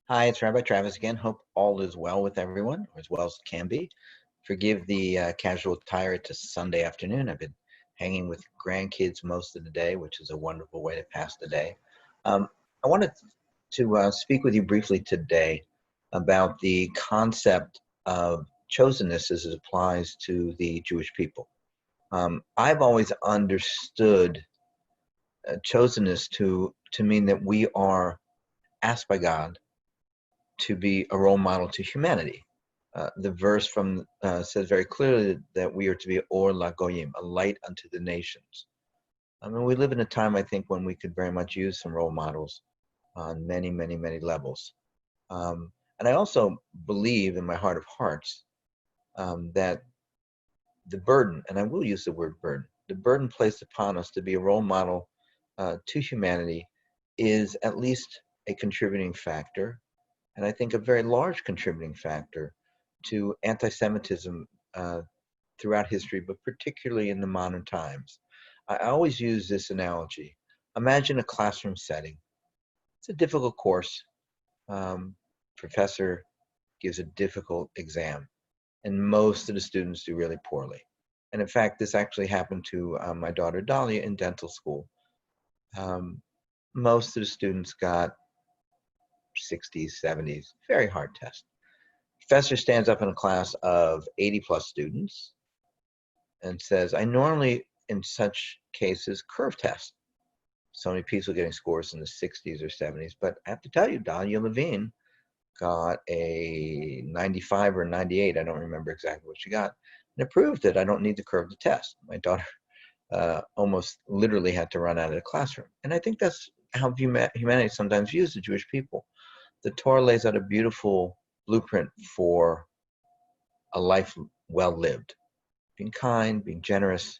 Hi, it's Rabbi Travis again. Hope all is well with everyone, or as well as it can be. Forgive the casual tire. It's a Sunday afternoon. I've been hanging with grandkids most of the day, which is a wonderful way to pass the day. Um, I wanted to speak with you briefly today about the concept of chosenness as it applies to the Jewish people. I've always understood chosenness to mean that we are asked by God to be a role model to humanity. The verse from says very clearly that we are to be or lagoyim, a light unto the nations. I mean, we live in a time, I think, when we could very much use some role models on many, many, many levels. And I also believe in my heart of hearts that the burden, and I will use the word burden, the burden placed upon us to be a role model to humanity is at least a contributing factor, and I think a very large contributing factor to anti-Semitism throughout history, but particularly in the modern times. I always use this analogy. Imagine a classroom setting. It's a difficult course. Professor gives a difficult exam, and most of the students do really poorly. And in fact, this actually happened to my daughter Dahlia in dental school. Um, most of the students got 60s, 70s, very hard test. Professor stands up in a class of 80 plus students and says, I normally, in such cases, curve test. So many people getting scores in the 60s or 70s. But I have to tell you, Dahlia Levine got a 95 or 98. I don't remember exactly what she got. And it proved that I don't need to curve the test. My daughter almost literally had to run out of the classroom. And I think that's how humanity sometimes views the Jewish people. The Torah lays out a beautiful blueprint for a life well lived, being kind, being generous,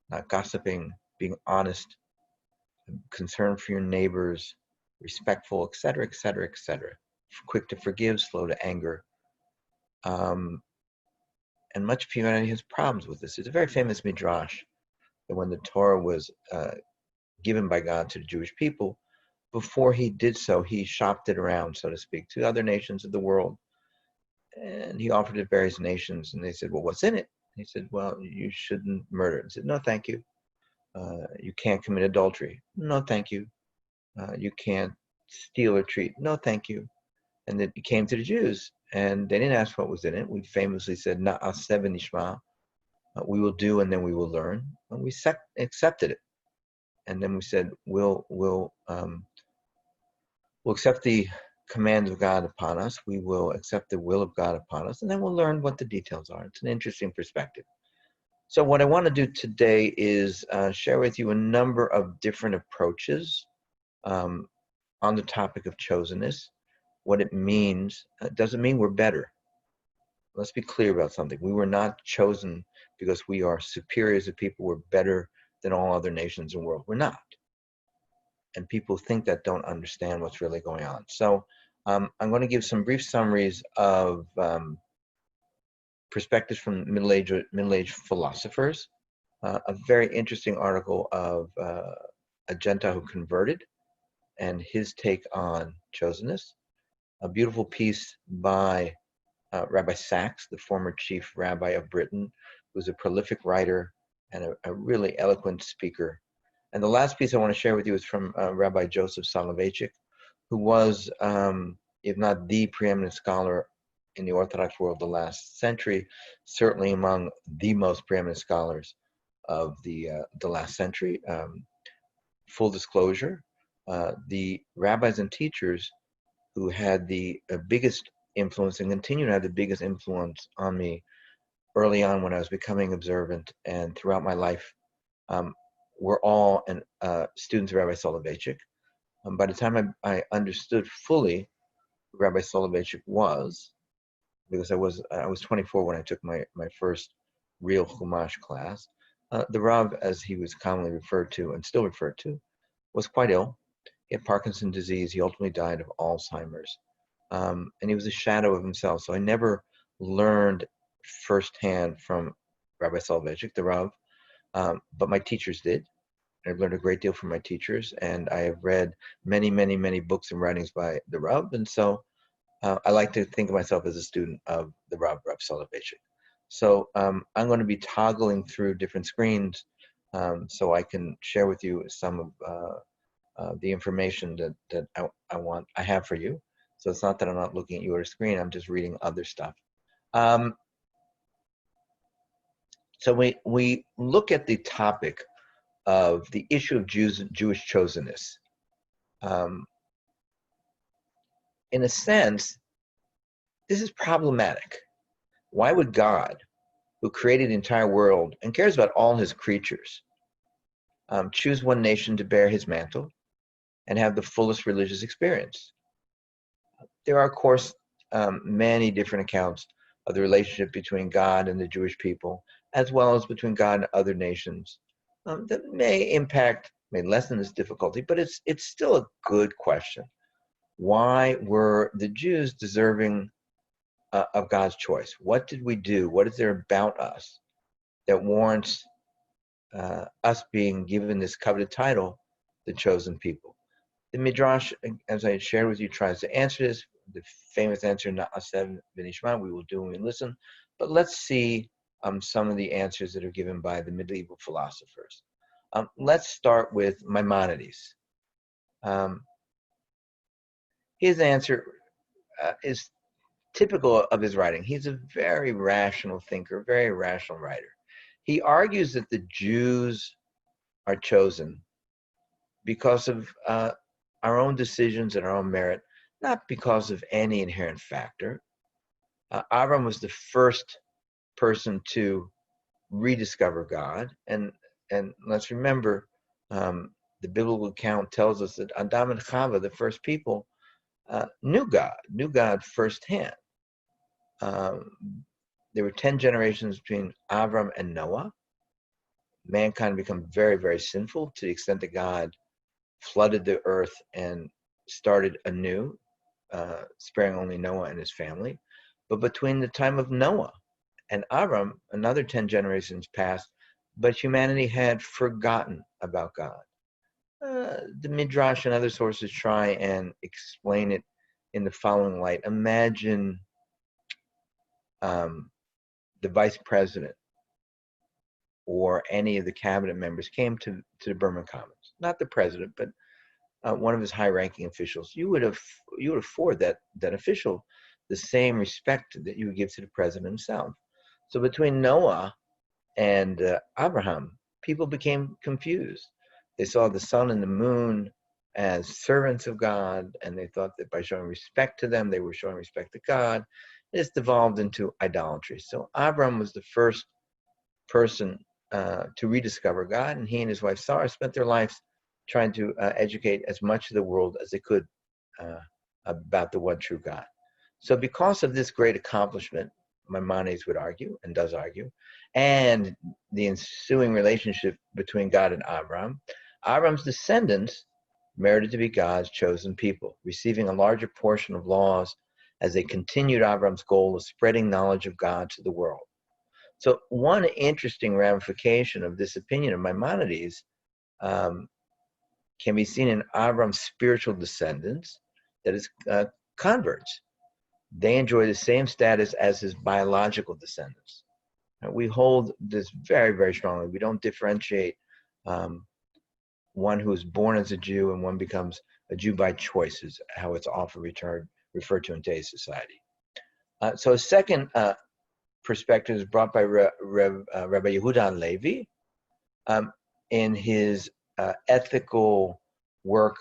not gossiping, being honest, concerned for your neighbors, respectful, etc., etc., etc. Quick to forgive, slow to anger. Um, and much of humanity has problems with this. It's a very famous midrash that when the Torah was given by God to the Jewish people, before he did so, he shopped it around, so to speak, to other nations of the world. And he offered it to various nations, and they said, well, what's in it? He said, well, you shouldn't murder. He said, no, thank you. You can't commit adultery. No, thank you. You can't steal or cheat. No, thank you. And then it came to the Jews, and they didn't ask what was in it. We famously said, Na'aseh v'nishma, we will do and then we will learn. And we accepted it. And then we said, we'll accept the commands of God upon us. We will accept the will of God upon us, and then we'll learn what the details are. It's an interesting perspective. So what I want to do today is share with you a number of different approaches um, on the topic of chosenness, what it means. It doesn't mean we're better. Let's be clear about something. We were not chosen because we are superior as a people. We're better than all other nations in the world. We're not. And people think that don't understand what's really going on. So I'm going to give some brief summaries of perspectives from middle-aged philosophers. A very interesting article of a Gentile who converted and his take on chosenness. A beautiful piece by Rabbi Sachs, the former chief rabbi of Britain, who's a prolific writer and a really eloquent speaker. And the last piece I want to share with you is from Rabbi Joseph Soloveitchik, who was, if not the preeminent scholar in the Orthodox world the last century, certainly among the most preeminent scholars of the last century. Full disclosure, the rabbis and teachers who had the biggest influence and continue to have the biggest influence on me early on when I was becoming observant and throughout my life were all students of Rabbi Soloveitchik. By the time I understood fully who Rabbi Soloveitchik was, because I was 24 when I took my first real Chumash class, the Rav, as he was commonly referred to and still referred to, was quite ill. He had Parkinson's disease. He ultimately died of Alzheimer's. And he was a shadow of himself. So I never learned firsthand from Rabbi Soloveitchik, the Rav, but my teachers did. I've learned a great deal from my teachers, and I have read many, many, many books and writings by the Rav. And so I like to think of myself as a student of the Rabbi Soloveitchik. So I'm going to be toggling through different screens so I can share with you some of the information that I have for you. So it's not that I'm not looking at your screen, I'm just reading other stuff. So we look at the topic of the issue of Jewish chosenness. In a sense, this is problematic. Why would God, who created the entire world and cares about all his creatures, choose one nation to bear his mantle and have the fullest religious experience? There are, of course, many different accounts of the relationship between God and the Jewish people, as well as between God and other nations, that may lessen this difficulty, but it's still a good question. Why were the Jews deserving of God's choice? What did we do? What is there about us that warrants us being given this coveted title, the chosen people? The Midrash, as I shared with you, tries to answer this. The famous answer, Na'aseh v'nishma, we will do when we listen. But let's see some of the answers that are given by the medieval philosophers. Let's start with Maimonides. His answer is typical of his writing. He's a very rational thinker, very rational writer. He argues that the Jews are chosen because of our own decisions and our own merit, not because of any inherent factor. Avram was the first person to rediscover God, and let's remember, the biblical account tells us that Adam and Chava, the first people, knew God firsthand. There were 10 generations between Avram and Noah. Mankind became very, very sinful to the extent that God flooded the earth and started anew, sparing only Noah and his family. But between the time of Noah and Avram, another 10 generations passed, but humanity had forgotten about God. The Midrash and other sources try and explain it in the following light. Imagine the vice president or any of the cabinet members came to the Berman Commons, not the president, but one of his high-ranking officials. You would afford that official the same respect that you would give to the president himself. So between Noah and Abraham, people became confused. They saw the sun and the moon as servants of God, and they thought that by showing respect to them, they were showing respect to God. This devolved into idolatry. So Abraham was the first person to rediscover God, and he and his wife Sarah spent their lives trying to educate as much of the world as they could about the one true God. So because of this great accomplishment, Maimonides would argue, and does argue, and the ensuing relationship between God and Abraham, Abraham's descendants merited to be God's chosen people, receiving a larger portion of laws as they continued Abraham's goal of spreading knowledge of God to the world. So one interesting ramification of this opinion of Maimonides can be seen in Abraham's spiritual descendants, that is, converts. They enjoy the same status as his biological descendants. We hold this very, very strongly. We don't differentiate one who is born as a Jew and one becomes a Jew by choice, is how it's often referred to in today's society. So a second perspective is brought by Rabbi Yehuda Levi in his ethical work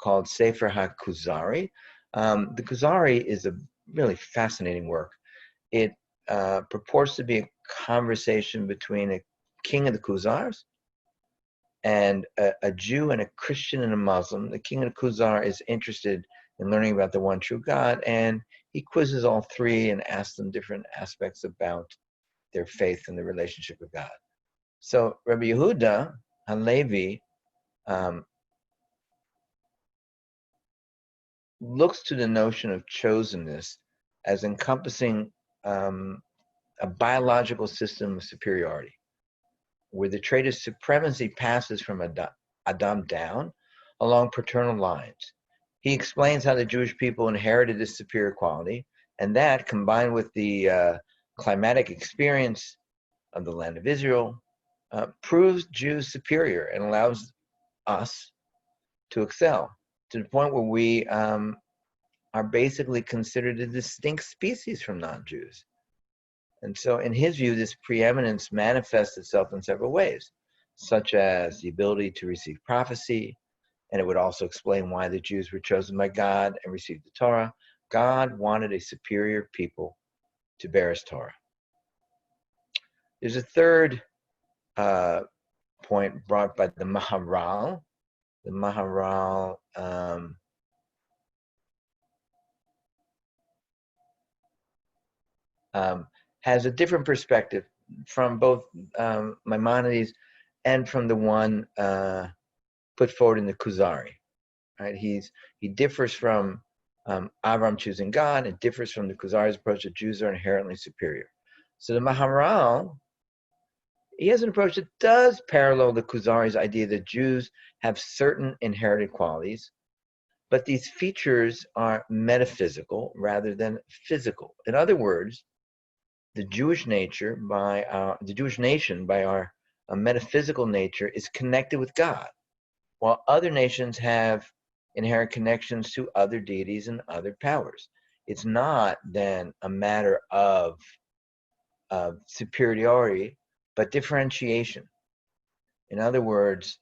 called Sefer HaKuzari. The Kuzari is a really fascinating work. It purports to be a conversation between a king of the Khuzars and a Jew and a Christian and a Muslim. The king of the Khuzar is interested in learning about the one true God, and he quizzes all three and asks them different aspects about their faith and the relationship with God. So Rabbi Yehuda Halevi looks to the notion of chosenness as encompassing a biological system of superiority, where the trait of supremacy passes from Adam down along paternal lines. He explains how the Jewish people inherited this superior quality, and that, combined with the climatic experience of the land of Israel, proves Jews superior and allows us to excel to the point where we are basically considered a distinct species from non-Jews. And so in his view, this preeminence manifests itself in several ways, such as the ability to receive prophecy, and it would also explain why the Jews were chosen by God and received the Torah. God wanted a superior people to bear his Torah. There's a third point brought by the Maharal. The Maharal has a different perspective from both Maimonides and from the one put forward in the Kuzari. Right? He differs from Avram choosing God. It differs from the Kuzari's approach that Jews are inherently superior. So the Maharal, he has an approach that does parallel the Kuzari's idea that Jews have certain inherited qualities, but these features are metaphysical rather than physical. In other words, the Jewish nation, by our metaphysical nature, is connected with God, while other nations have inherent connections to other deities and other powers. It's not then a matter of superiority, but differentiation. In other words,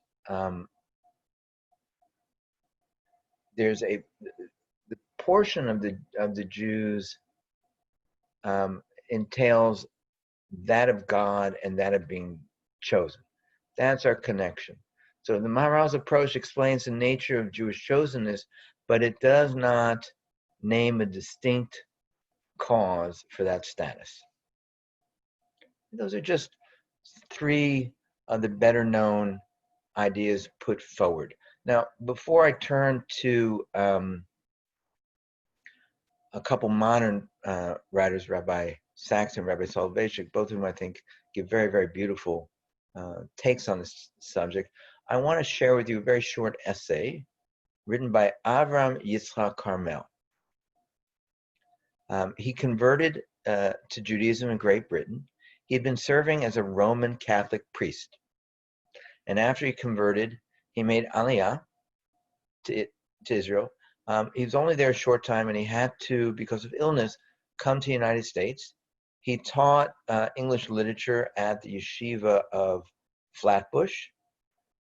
there's the portion of the Jews entails that of God and that of being chosen. That's our connection. So the Maharal's approach explains the nature of Jewish chosenness, but it does not name a distinct cause for that status. Those are just three of the better known ideas put forward. Now, before I turn to a couple modern writers, Rabbi Sachs and Rabbi Soloveitchik, both of whom I think give very, very beautiful takes on this subject, I want to share with you a very short essay written by Avram Yitzchak Carmel. He converted to Judaism in Great Britain. He had been serving as a Roman Catholic priest. And after he converted, he made Aliyah to Israel. He was only there a short time, and he had to, because of illness, come to the United States. He taught English literature at the yeshiva of Flatbush,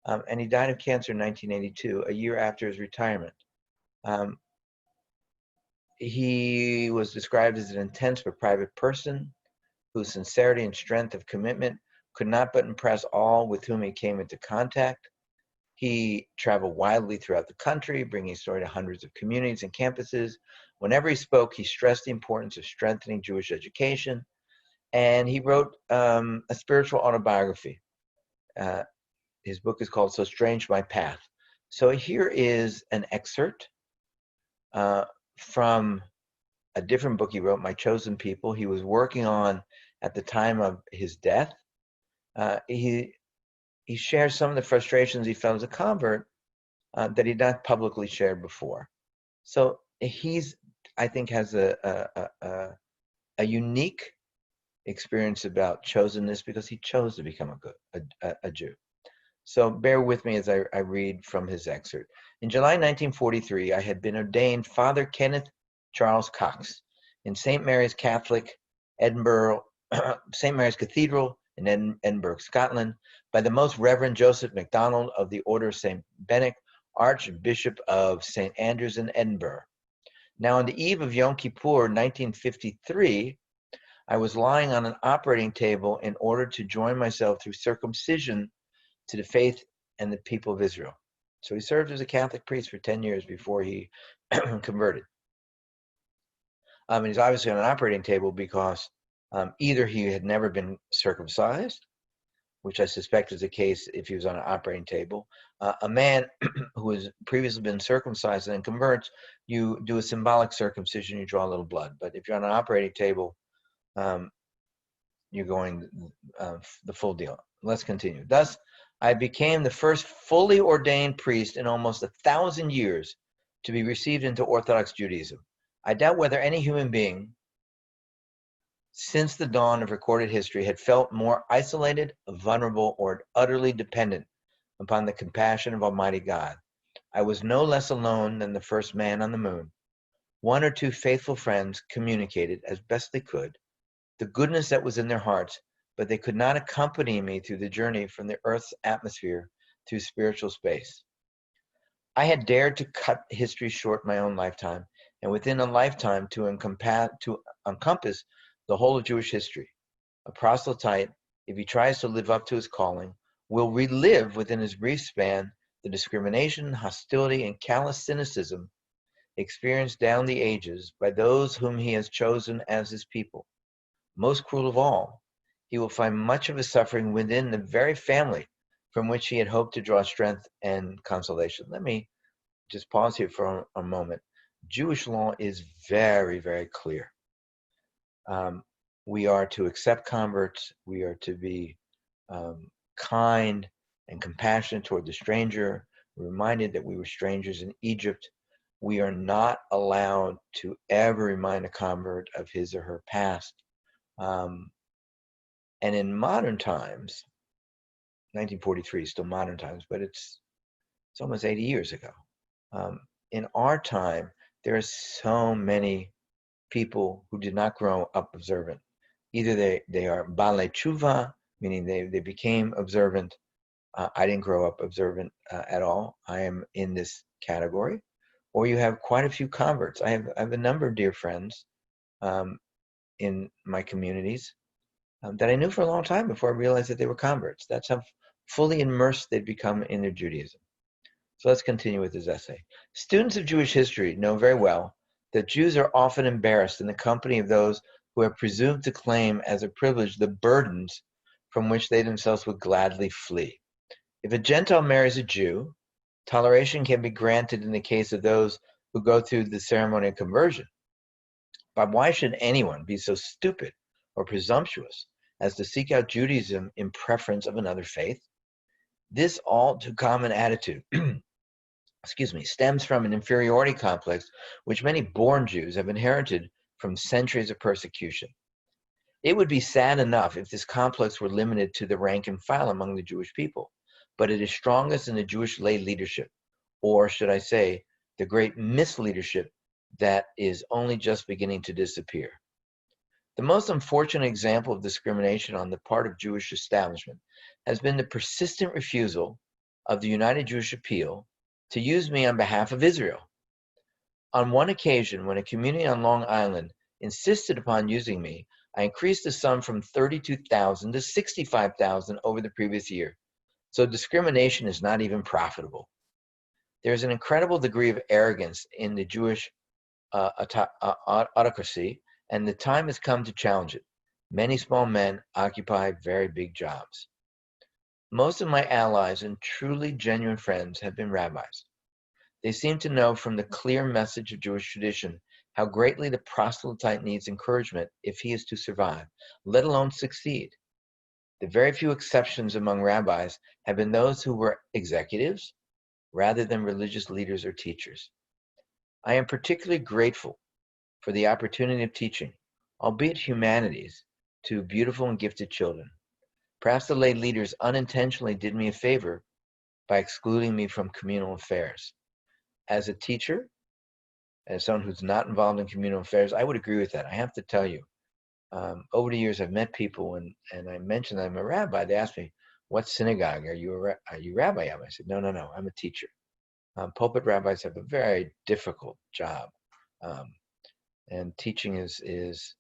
and he died of cancer in 1982, a year after his retirement. He was described as an intense but private person whose sincerity and strength of commitment could not but impress all with whom he came into contact. He traveled widely throughout the country, bringing his story to hundreds of communities and campuses. Whenever he spoke, he stressed the importance of strengthening Jewish education, and he wrote a spiritual autobiography. His book is called So Strange My Path. So here is an excerpt from a different book he wrote, My Chosen People. He was working on at the time of his death. He shares some of the frustrations he felt as a convert that he'd not publicly shared before. So he's, I think, has a unique experience about chosenness because he chose to become a Jew. So bear with me as I read from his excerpt. In July 1943, I had been ordained Father Kenneth Charles Cox in St. Mary's Catholic Edinburgh, St. Mary's Cathedral in Edinburgh, Scotland, by the Most Reverend Joseph MacDonald of the Order of St. Benedict, Archbishop of St. Andrews in Edinburgh. Now, on the eve of Yom Kippur, 1953, I was lying on an operating table in order to join myself through circumcision to the faith and the people of Israel. So he served as a Catholic priest for 10 years before he converted. And he's obviously on an operating table because either he had never been circumcised, which I suspect is the case if he was on an operating table. A man who has previously been circumcised and then converts, you do a symbolic circumcision, you draw a little blood. But if you're on an operating table, you're going the full deal. Let's continue. Thus, I became the first fully ordained priest in almost 1,000 years to be received into Orthodox Judaism. I doubt whether any human being since the dawn of recorded history had felt more isolated, vulnerable, or utterly dependent upon the compassion of Almighty God. I was no less alone than the first man on the moon. One or two faithful friends communicated, as best they could, the goodness that was in their hearts, but they could not accompany me through the journey from the Earth's atmosphere through spiritual space. I had dared to cut history short my own lifetime, and within a lifetime to encompass the whole of Jewish history. A proselyte, if he tries to live up to his calling, will relive within his brief span the discrimination, hostility, and callous cynicism experienced down the ages by those whom he has chosen as his people. Most cruel of all, he will find much of his suffering within the very family from which he had hoped to draw strength and consolation. Let me just pause here for a moment. Jewish law is very, very clear. We are to accept converts. We are to be kind and compassionate toward the stranger. We're reminded that we were strangers in Egypt. We are not allowed to ever remind a convert of his or her past. And in modern times, 1943 is still modern times, but it's almost 80 years ago. In our time, there are so many people who did not grow up observant. Either they are balei tshuva, meaning they became observant. I didn't grow up observant at all. I am in this category. Or you have quite a few converts. I have a number of dear friends in my communities that I knew for a long time before I realized that they were converts. That's how fully immersed they'd become in their Judaism. So let's continue with his essay. Students of Jewish history know very well that Jews are often embarrassed in the company of those who have presumed to claim as a privilege the burdens from which they themselves would gladly flee. If a Gentile marries a Jew, toleration can be granted in the case of those who go through the ceremony of conversion. But why should anyone be so stupid or presumptuous as to seek out Judaism in preference of another faith? This all too common attitude stems from an inferiority complex which many born Jews have inherited from centuries of persecution. It would be sad enough if this complex were limited to the rank and file among the Jewish people, but it is strongest in the Jewish lay leadership, or should I say, the great misleadership that is only just beginning to disappear. The most unfortunate example of discrimination on the part of Jewish establishment has been the persistent refusal of the United Jewish Appeal to use me on behalf of Israel. On one occasion, when a community on Long Island insisted upon using me, I increased the sum from $32,000 to $65,000 over the previous year. So discrimination is not even profitable. There's an incredible degree of arrogance in the Jewish autocracy, and the time has come to challenge it. Many small men occupy very big jobs. Most of my allies and truly genuine friends have been rabbis. They seem to know from the clear message of Jewish tradition how greatly the proselyte needs encouragement if he is to survive, let alone succeed. The very few exceptions among rabbis have been those who were executives rather than religious leaders or teachers. I am particularly grateful for the opportunity of teaching, albeit humanities, to beautiful and gifted children. Perhaps the lay leaders unintentionally did me a favor by excluding me from communal affairs. As a teacher, as someone who's not involved in communal affairs, I would agree with that. I have to tell you, over the years, I've met people, and I mentioned I'm a rabbi. They ask me, "What synagogue are you rabbi of?" I said, "No, I'm a teacher." Pulpit rabbis have a very difficult job, and teaching is,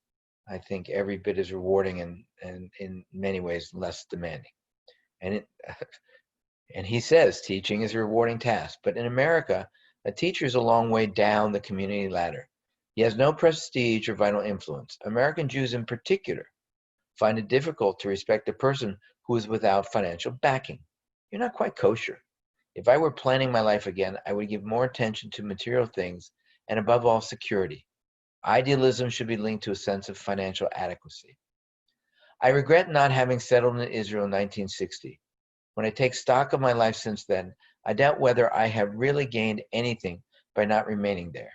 I think, every bit as rewarding and in many ways less demanding. And and he says teaching is a rewarding task, but in America, a teacher is a long way down the community ladder. He has no prestige or vital influence. American Jews in particular find it difficult to respect a person who is without financial backing. You're not quite kosher. If I were planning my life again, I would give more attention to material things and above all, security. Idealism should be linked to a sense of financial adequacy. I regret not having settled in Israel in 1960. When I take stock of my life since then, I doubt whether I have really gained anything by not remaining there.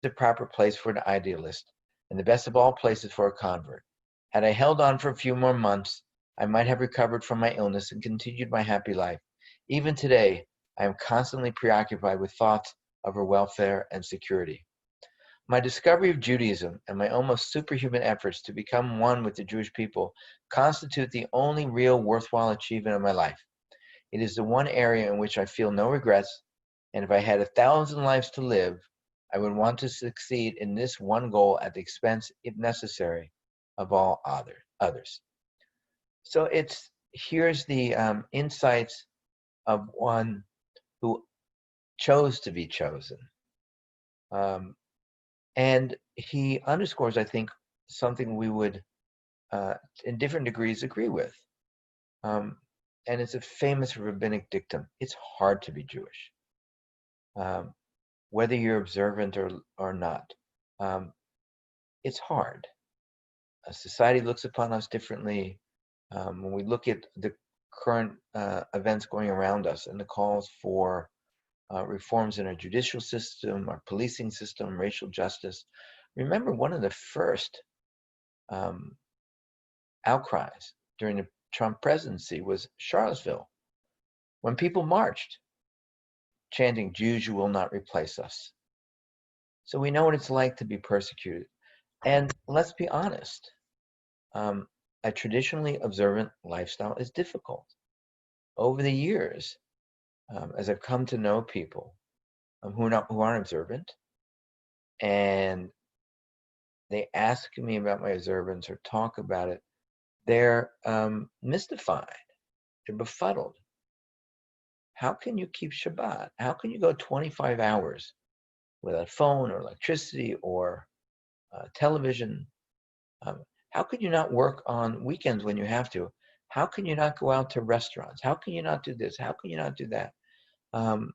The proper place for an idealist, and the best of all places for a convert. Had I held on for a few more months, I might have recovered from my illness and continued my happy life. Even today, I am constantly preoccupied with thoughts of her welfare and security. My discovery of Judaism and my almost superhuman efforts to become one with the Jewish people constitute the only real worthwhile achievement of my life. It is the one area in which I feel no regrets, and if I had 1,000 lives to live, I would want to succeed in this one goal at the expense, if necessary, of all others. So here's the insights of one who chose to be chosen. And he underscores, I think, something we would, in different degrees, agree with. And it's a famous rabbinic dictum. It's hard to be Jewish. Whether you're observant or not. It's hard. Society looks upon us differently. When we look at the current events going around us and the calls for reforms in our judicial system, our policing system, racial justice, remember one of the first outcries during the Trump presidency was Charlottesville, when people marched chanting, "Jews, you will not replace us." So we know what it's like to be persecuted. And let's be honest, a traditionally observant lifestyle is difficult. Over the years, as I've come to know people who aren't observant, and they ask me about my observance or talk about it, they're mystified, they're befuddled. How can you keep Shabbat? How can you go 25 hours without phone or electricity or television? How can you not work on weekends when you have to? How can you not go out to restaurants? How can you not do this? How can you not do that? And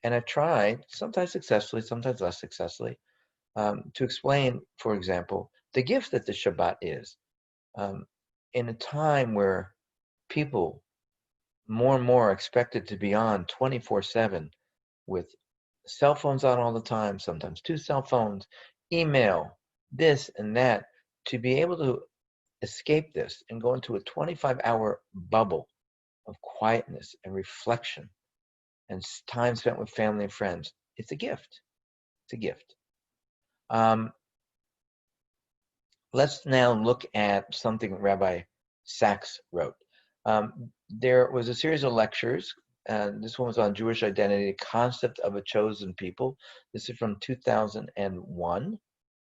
I've tried, sometimes successfully, sometimes less successfully, to explain, for example, the gift that the Shabbat is. In a time where people more and more are expected to be on 24/7 with cell phones on all the time, sometimes 2 cell phones, email, this and that, to be able to escape this and go into a 25-hour bubble of quietness and reflection and time spent with family and friends. It's a gift. It's a gift. Let's now look at something Rabbi Sachs wrote. There was a series of lectures. This one was on Jewish identity, the concept of a chosen people. This is from 2001.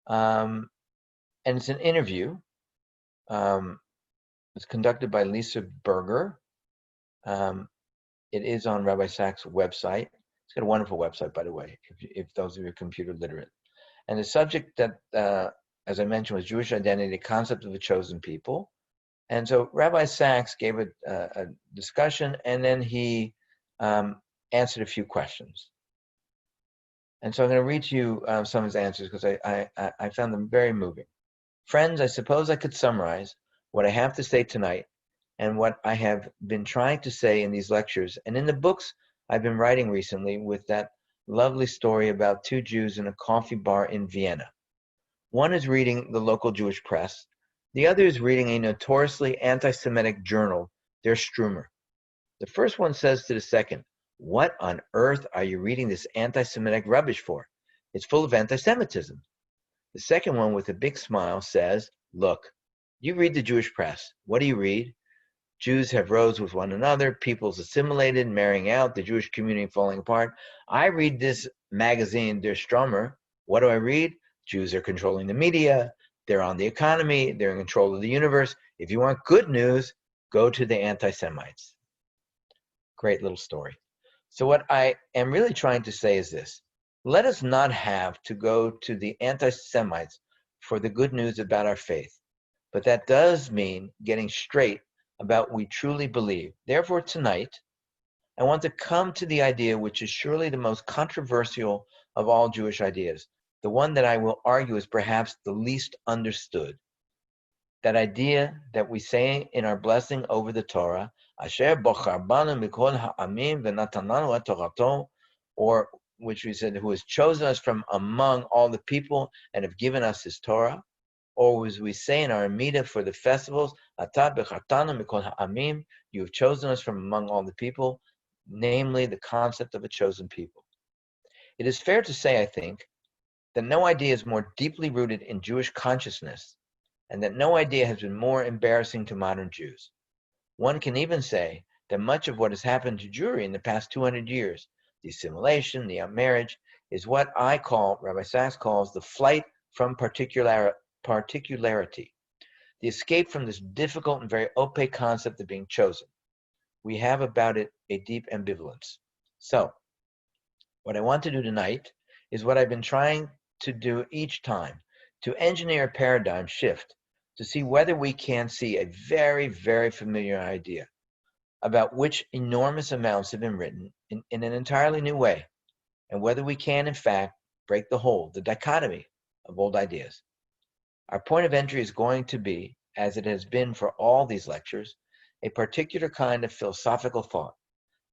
And it's an interview. It's conducted by Lisa Berger. It is on Rabbi Sachs' website. It's got a wonderful website, by the way, if those of you are computer literate. And the subject that, as I mentioned, was Jewish identity, the concept of a chosen people. And so Rabbi Sachs gave a discussion, and then he answered a few questions. And so I'm going to read to you some of his answers because I found them very moving. Friends, I suppose I could summarize what I have to say tonight and what I have been trying to say in these lectures and in the books I've been writing recently with that lovely story about 2 Jews in a coffee bar in Vienna. One is reading the local Jewish press. The other is reading a notoriously anti-Semitic journal, Der Strömer. The first one says to the second, "What on earth are you reading this anti-Semitic rubbish for? It's full of anti-Semitism." The second one, with a big smile, says, "Look, you read the Jewish press. What do you read? Jews have rows with one another, peoples assimilated, marrying out, the Jewish community falling apart. I read this magazine, Der Strömer. What do I read? Jews are controlling the media, they're on the economy, they're in control of the universe. If you want good news, go to the anti-Semites." Great little story. So what I am really trying to say is this. Let us not have to go to the anti-Semites for the good news about our faith. But that does mean getting straight about what we truly believe. Therefore, tonight, I want to come to the idea which is surely the most controversial of all Jewish ideas, the one that I will argue is perhaps the least understood. That idea that we say in our blessing over the Torah, Asher bochar banu mikol ha'amim v'natananu et torato, or which we said, who has chosen us from among all the people and have given us his Torah, or as we say in our Amida for the festivals, Atah bechartanu mikol ha'amim, you have chosen us from among all the people, namely the concept of a chosen people. It is fair to say, I think, that no idea is more deeply rooted in Jewish consciousness, and that no idea has been more embarrassing to modern Jews. One can even say that much of what has happened to Jewry in the past 200 years, the assimilation, the outmarriage, is what Rabbi Sachs calls the flight from particularity, the escape from this difficult and very opaque concept of being chosen. We have about it a deep ambivalence. So, what I want to do tonight is what I've been trying to do each time, to engineer a paradigm shift, to see whether we can see a very, very familiar idea about which enormous amounts have been written in an entirely new way, and whether we can, in fact, break the hold, the dichotomy of old ideas. Our point of entry is going to be, as it has been for all these lectures, a particular kind of philosophical thought,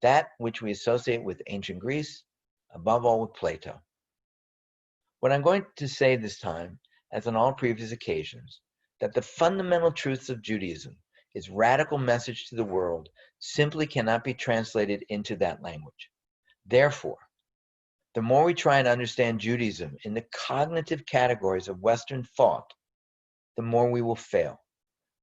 that which we associate with ancient Greece, above all with Plato. What I'm going to say this time, as on all previous occasions, that the fundamental truths of Judaism, its radical message to the world, simply cannot be translated into that language. Therefore, the more we try and understand Judaism in the cognitive categories of Western thought, the more we will fail.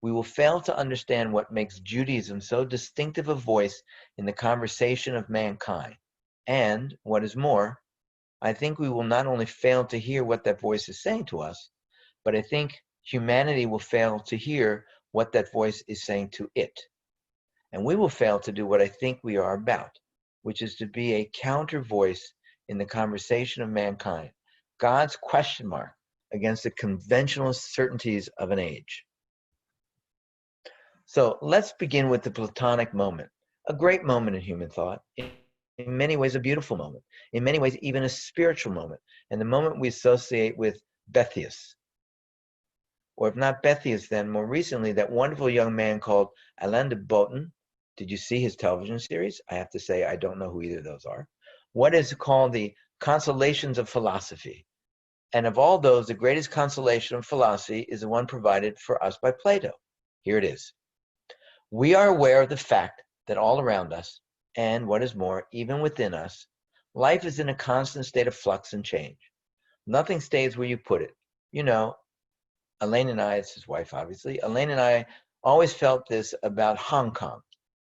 We will fail to understand what makes Judaism so distinctive a voice in the conversation of mankind. And, what is more, I think we will not only fail to hear what that voice is saying to us, but I think humanity will fail to hear what that voice is saying to it. And we will fail to do what I think we are about, which is to be a counter voice in the conversation of mankind, God's question mark against the conventional certainties of an age. So let's begin with the Platonic moment, a great moment in human thought, in many ways a beautiful moment, in many ways even a spiritual moment, and the moment we associate with Bethius. Or if not Bethius, then more recently, that wonderful young man called Alain de Botton. Did you see his television series? I have to say, I don't know who either of those are. What is called the Consolations of Philosophy. And of all those, the greatest consolation of philosophy is the one provided for us by Plato. Here it is. We are aware of the fact that all around us, and what is more, even within us, life is in a constant state of flux and change. Nothing stays where you put it. You know, Elaine and I, it's his wife obviously, Elaine and I always felt this about Hong Kong.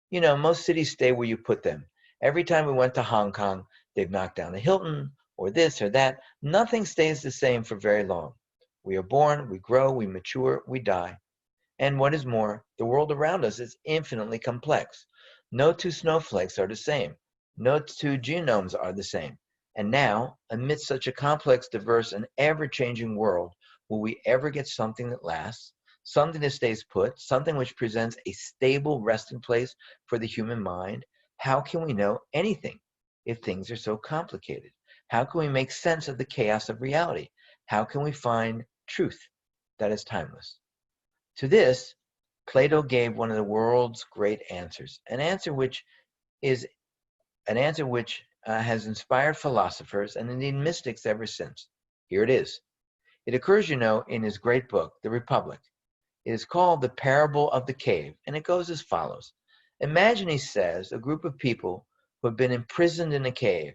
You know, most cities stay where you put them. Every time we went to Hong Kong, they've knocked down the Hilton, or this or that. Nothing stays the same for very long. We are born, we grow, we mature, we die. And what is more, the world around us is infinitely complex. No two snowflakes are the same. No two genomes are the same. And now, amidst such a complex, diverse, and ever-changing world, will we ever get something that lasts, something that stays put, something which presents a stable resting place for the human mind? How can we know anything if things are so complicated? How can we make sense of the chaos of reality? How can we find truth that is timeless? To this, Plato gave one of the world's great answers, an answer which has inspired philosophers and indeed mystics ever since. Here it is. It occurs, you know, in his great book, The Republic. It is called The Parable of the Cave, and it goes as follows. Imagine, he says, a group of people who have been imprisoned in a cave.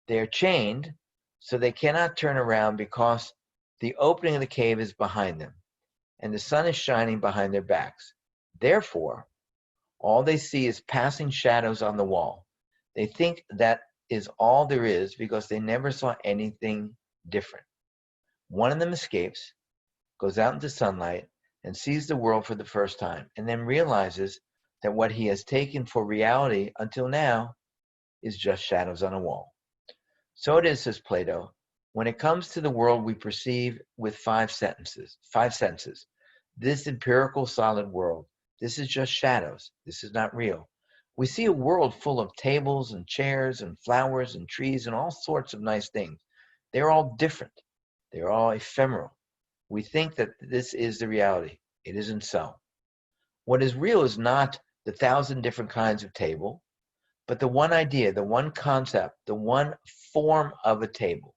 They are chained, so they cannot turn around because the opening of the cave is behind them, and the sun is shining behind their backs. Therefore, all they see is passing shadows on the wall. They think that is all there is because they never saw anything different. One of them escapes, goes out into sunlight, and sees the world for the first time, and then realizes that what he has taken for reality until now is just shadows on a wall. So it is, says Plato, when it comes to the world we perceive with five senses. This empirical solid world, this is just shadows. This is not real. We see a world full of tables and chairs and flowers and trees and all sorts of nice things. They're all different. They're all ephemeral. We think that this is the reality. It isn't so. What is real is not the 1,000 different kinds of table, but the one idea, the one concept, the one form of a table.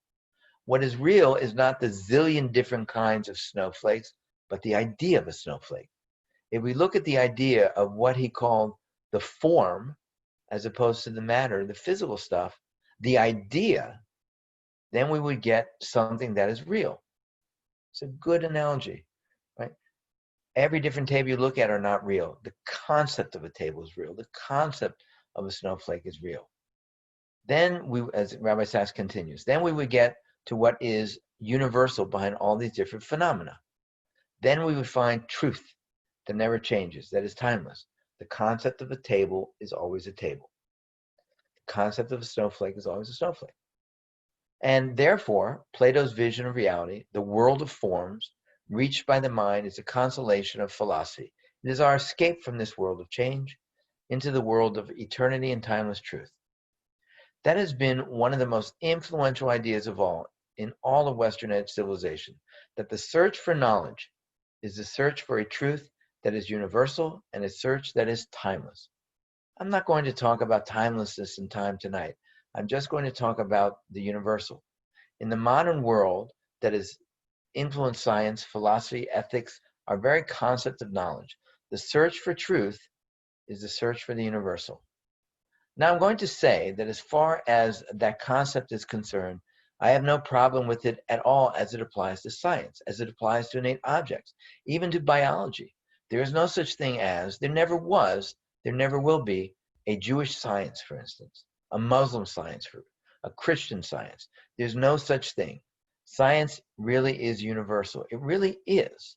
What is real is not the zillion different kinds of snowflakes, but the idea of a snowflake. If we look at the idea of what he called the form, as opposed to the matter, the physical stuff, the idea, then we would get something that is real. It's a good analogy, right? Every different table you look at are not real. The concept of a table is real. The concept of a snowflake is real. Then we, as Rabbi Sachs continues, then we would get to what is universal behind all these different phenomena. Then we would find truth that never changes, that is timeless. The concept of a table is always a table. The concept of a snowflake is always a snowflake. And therefore, Plato's vision of reality, the world of forms, reached by the mind, is a consolation of philosophy. It is our escape from this world of change into the world of eternity and timeless truth. That has been one of the most influential ideas of all in all of Western civilization, that the search for knowledge is the search for a truth that is universal and a search that is timeless. I'm not going to talk about timelessness in time tonight. I'm just going to talk about the universal. In the modern world that has influenced science, philosophy, ethics, our very concept of knowledge, the search for truth is the search for the universal. Now, I'm going to say that as far as that concept is concerned, I have no problem with it at all as it applies to science, as it applies to innate objects, even to biology. There is no such thing as, there never was, there never will be, a Jewish science, for instance, a Muslim science, a Christian science. There's no such thing. Science really is universal. It really is.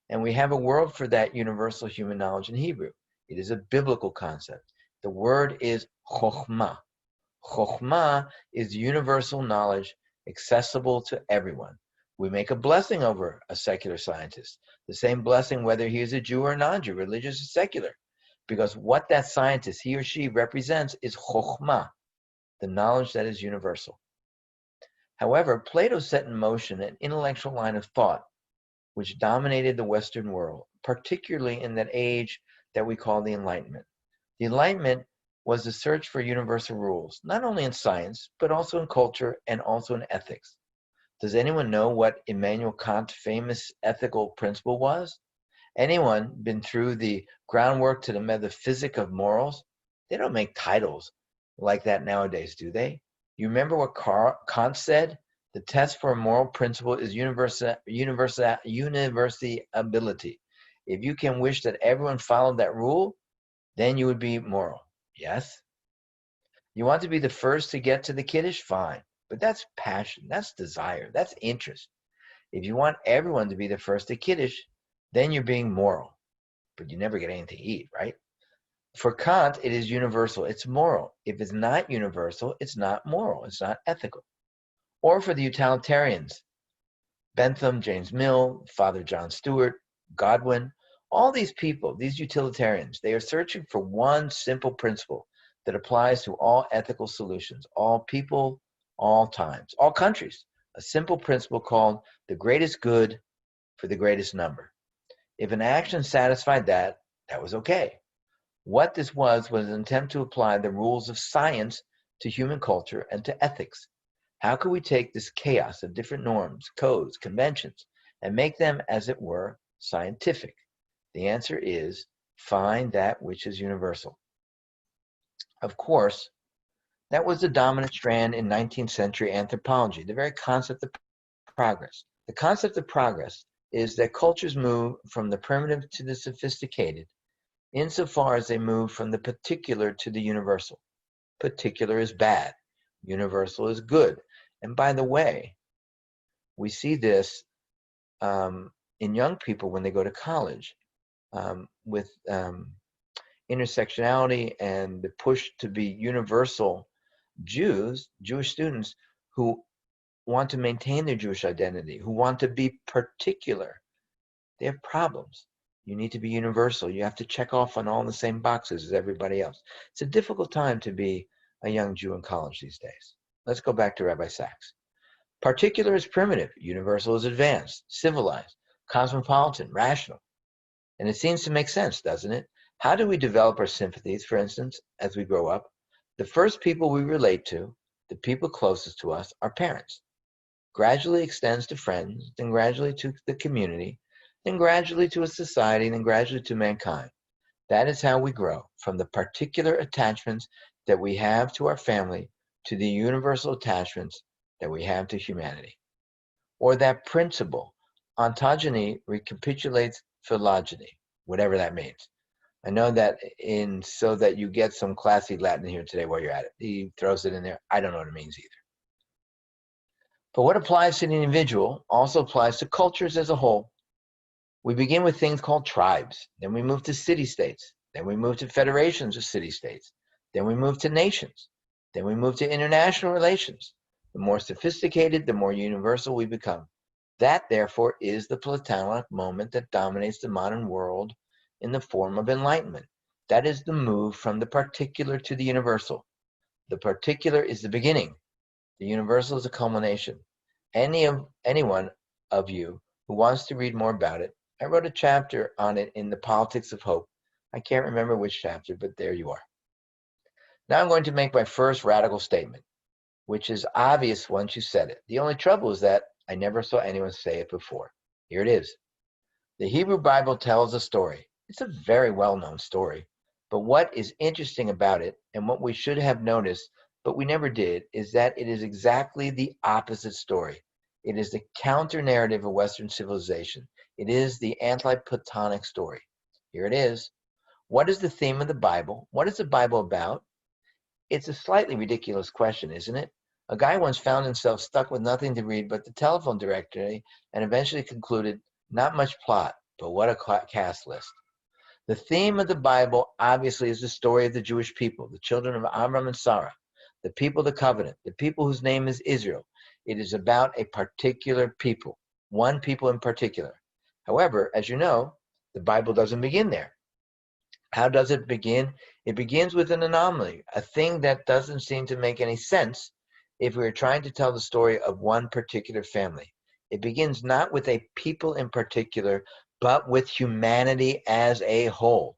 And we have a word for that universal human knowledge in Hebrew. It is a biblical concept. The word is chokhmah. Chokhmah is universal knowledge accessible to everyone. We make a blessing over a secular scientist, the same blessing whether he is a Jew or non-Jew, religious or secular, because what that scientist, he or she, represents is chokhmah, the knowledge that is universal. However, Plato set in motion an intellectual line of thought which dominated the Western world, particularly in that age that we call the Enlightenment. The Enlightenment was the search for universal rules, not only in science, but also in culture and also in ethics. Does anyone know what Immanuel Kant's famous ethical principle was? Anyone been through the groundwork to the metaphysic of morals? They don't make titles like that nowadays, do they? You remember what Kant said? The test for a moral principle is universality. If you can wish that everyone followed that rule, then you would be moral. Yes? You want to be the first to get to the Kiddush? Fine. But that's passion, that's desire, that's interest. If you want everyone to be the first to Kiddush, then you're being moral. But you never get anything to eat, right? For Kant, it is universal, it's moral. If it's not universal, it's not moral, it's not ethical. Or for the utilitarians, Bentham, James Mill, Father John Stewart, Godwin, all these people, these utilitarians, they are searching for one simple principle that applies to all ethical solutions, all people, all times, all countries. A simple principle called the greatest good for the greatest number. If an action satisfied that, that was okay. What this was an attempt to apply the rules of science to human culture and to ethics. How could we take this chaos of different norms, codes, conventions, and make them, as it were, scientific? The answer is find that which is universal. Of course, that was the dominant strand in 19th century anthropology, the very concept of progress. The concept of progress is that cultures move from the primitive to the sophisticated insofar as they move from the particular to the universal. Particular is bad, universal is good. And by the way, we see this in young people when they go to college with intersectionality and the push to be universal Jewish students who want to maintain their Jewish identity, who want to be particular. They have problems. You need to be universal. You have to check off on all the same boxes as everybody else. It's a difficult time to be a young Jew in college these days. Let's go back to Rabbi Sachs. Particular is primitive. Universal is advanced, civilized, cosmopolitan, rational. And it seems to make sense, doesn't it? How do we develop our sympathies, for instance, as we grow up? The first people we relate to, the people closest to us, are parents. Gradually extends to friends, then gradually to the community, then gradually to a society, then gradually to mankind. That is how we grow, from the particular attachments that we have to our family to the universal attachments that we have to humanity. Or that principle, ontogeny recapitulates phylogeny, whatever that means. I know that so that you get some classy Latin here today while you're at it. He throws it in there. I don't know what it means either. But what applies to the individual also applies to cultures as a whole. We begin with things called tribes. Then we move to city-states. Then we move to federations of city-states. Then we move to nations. Then we move to international relations. The more sophisticated, the more universal we become. That, therefore, is the Platonic moment that dominates the modern world in the form of enlightenment. That is the move from the particular to the universal. The particular is the beginning. The universal is a culmination. Anyone of you who wants to read more about it, I wrote a chapter on it in The Politics of Hope. I can't remember which chapter, but there you are. Now I'm going to make my first radical statement, which is obvious once you said it. The only trouble is that I never saw anyone say it before. Here it is. The Hebrew Bible tells a story. It's a very well-known story. But what is interesting about it, and what we should have noticed, but we never did, is that it is exactly the opposite story. It is the counter-narrative of Western civilization. It is the anti-Platonic story. Here it is. What is the theme of the Bible? What is the Bible about? It's a slightly ridiculous question, isn't it? A guy once found himself stuck with nothing to read but the telephone directory and eventually concluded, not much plot, but what a cast list. The theme of the Bible obviously is the story of the Jewish people, the children of Abram and Sarah, the people of the covenant, the people whose name is Israel. It is about a particular people, one people in particular. However, as you know, the Bible doesn't begin there. How does it begin? It begins with an anomaly, a thing that doesn't seem to make any sense if we are trying to tell the story of one particular family. It begins not with a people in particular, but with humanity as a whole.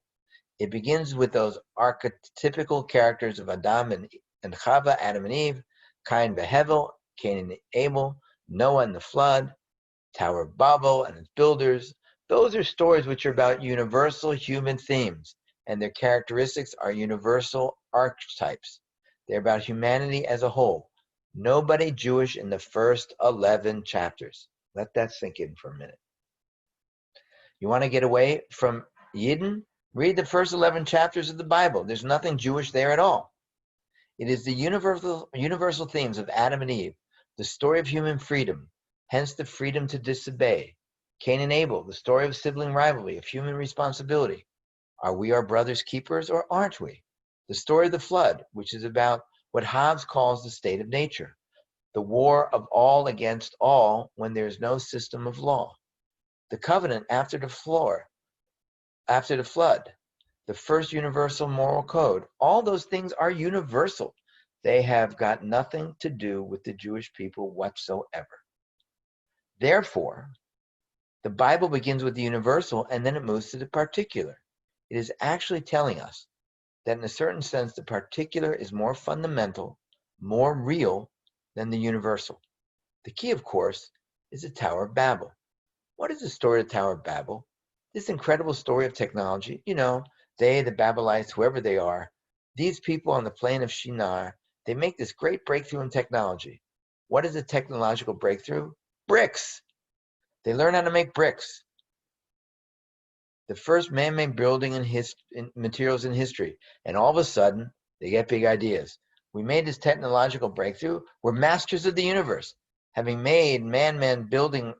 It begins with those archetypical characters of Adam and Chava, Adam and Eve, Cain and Hevel, Cain and Abel, Noah and the flood, Tower of Babel and its builders. Those are stories which are about universal human themes, and their characteristics are universal archetypes. They're about humanity as a whole. Nobody Jewish in the first 11 chapters. Let that sink in for a minute. You want to get away from Yidden? Read the first 11 chapters of the Bible. There's nothing Jewish there at all. It is the universal themes of Adam and Eve, the story of human freedom, hence the freedom to disobey. Cain and Abel, the story of sibling rivalry, of human responsibility. Are we our brother's keepers or aren't we? The story of the flood, which is about what Hobbes calls the state of nature, the war of all against all when there is no system of law. The covenant after the flood, the first universal moral code. All those things are universal. They have got nothing to do with the Jewish people whatsoever. Therefore, the Bible begins with the universal and then it moves to the particular. It is actually telling us that in a certain sense, the particular is more fundamental, more real than the universal. The key, of course, is the Tower of Babel. What is the story of the Tower of Babel? This incredible story of technology. You know, they, the Babylonites, whoever they are, these people on the plain of Shinar, they make this great breakthrough in technology. What is a technological breakthrough? Bricks. They learn how to make bricks. The first man-made building in materials in history. And all of a sudden, they get big ideas. We made this technological breakthrough. We're masters of the universe. Having made man-made building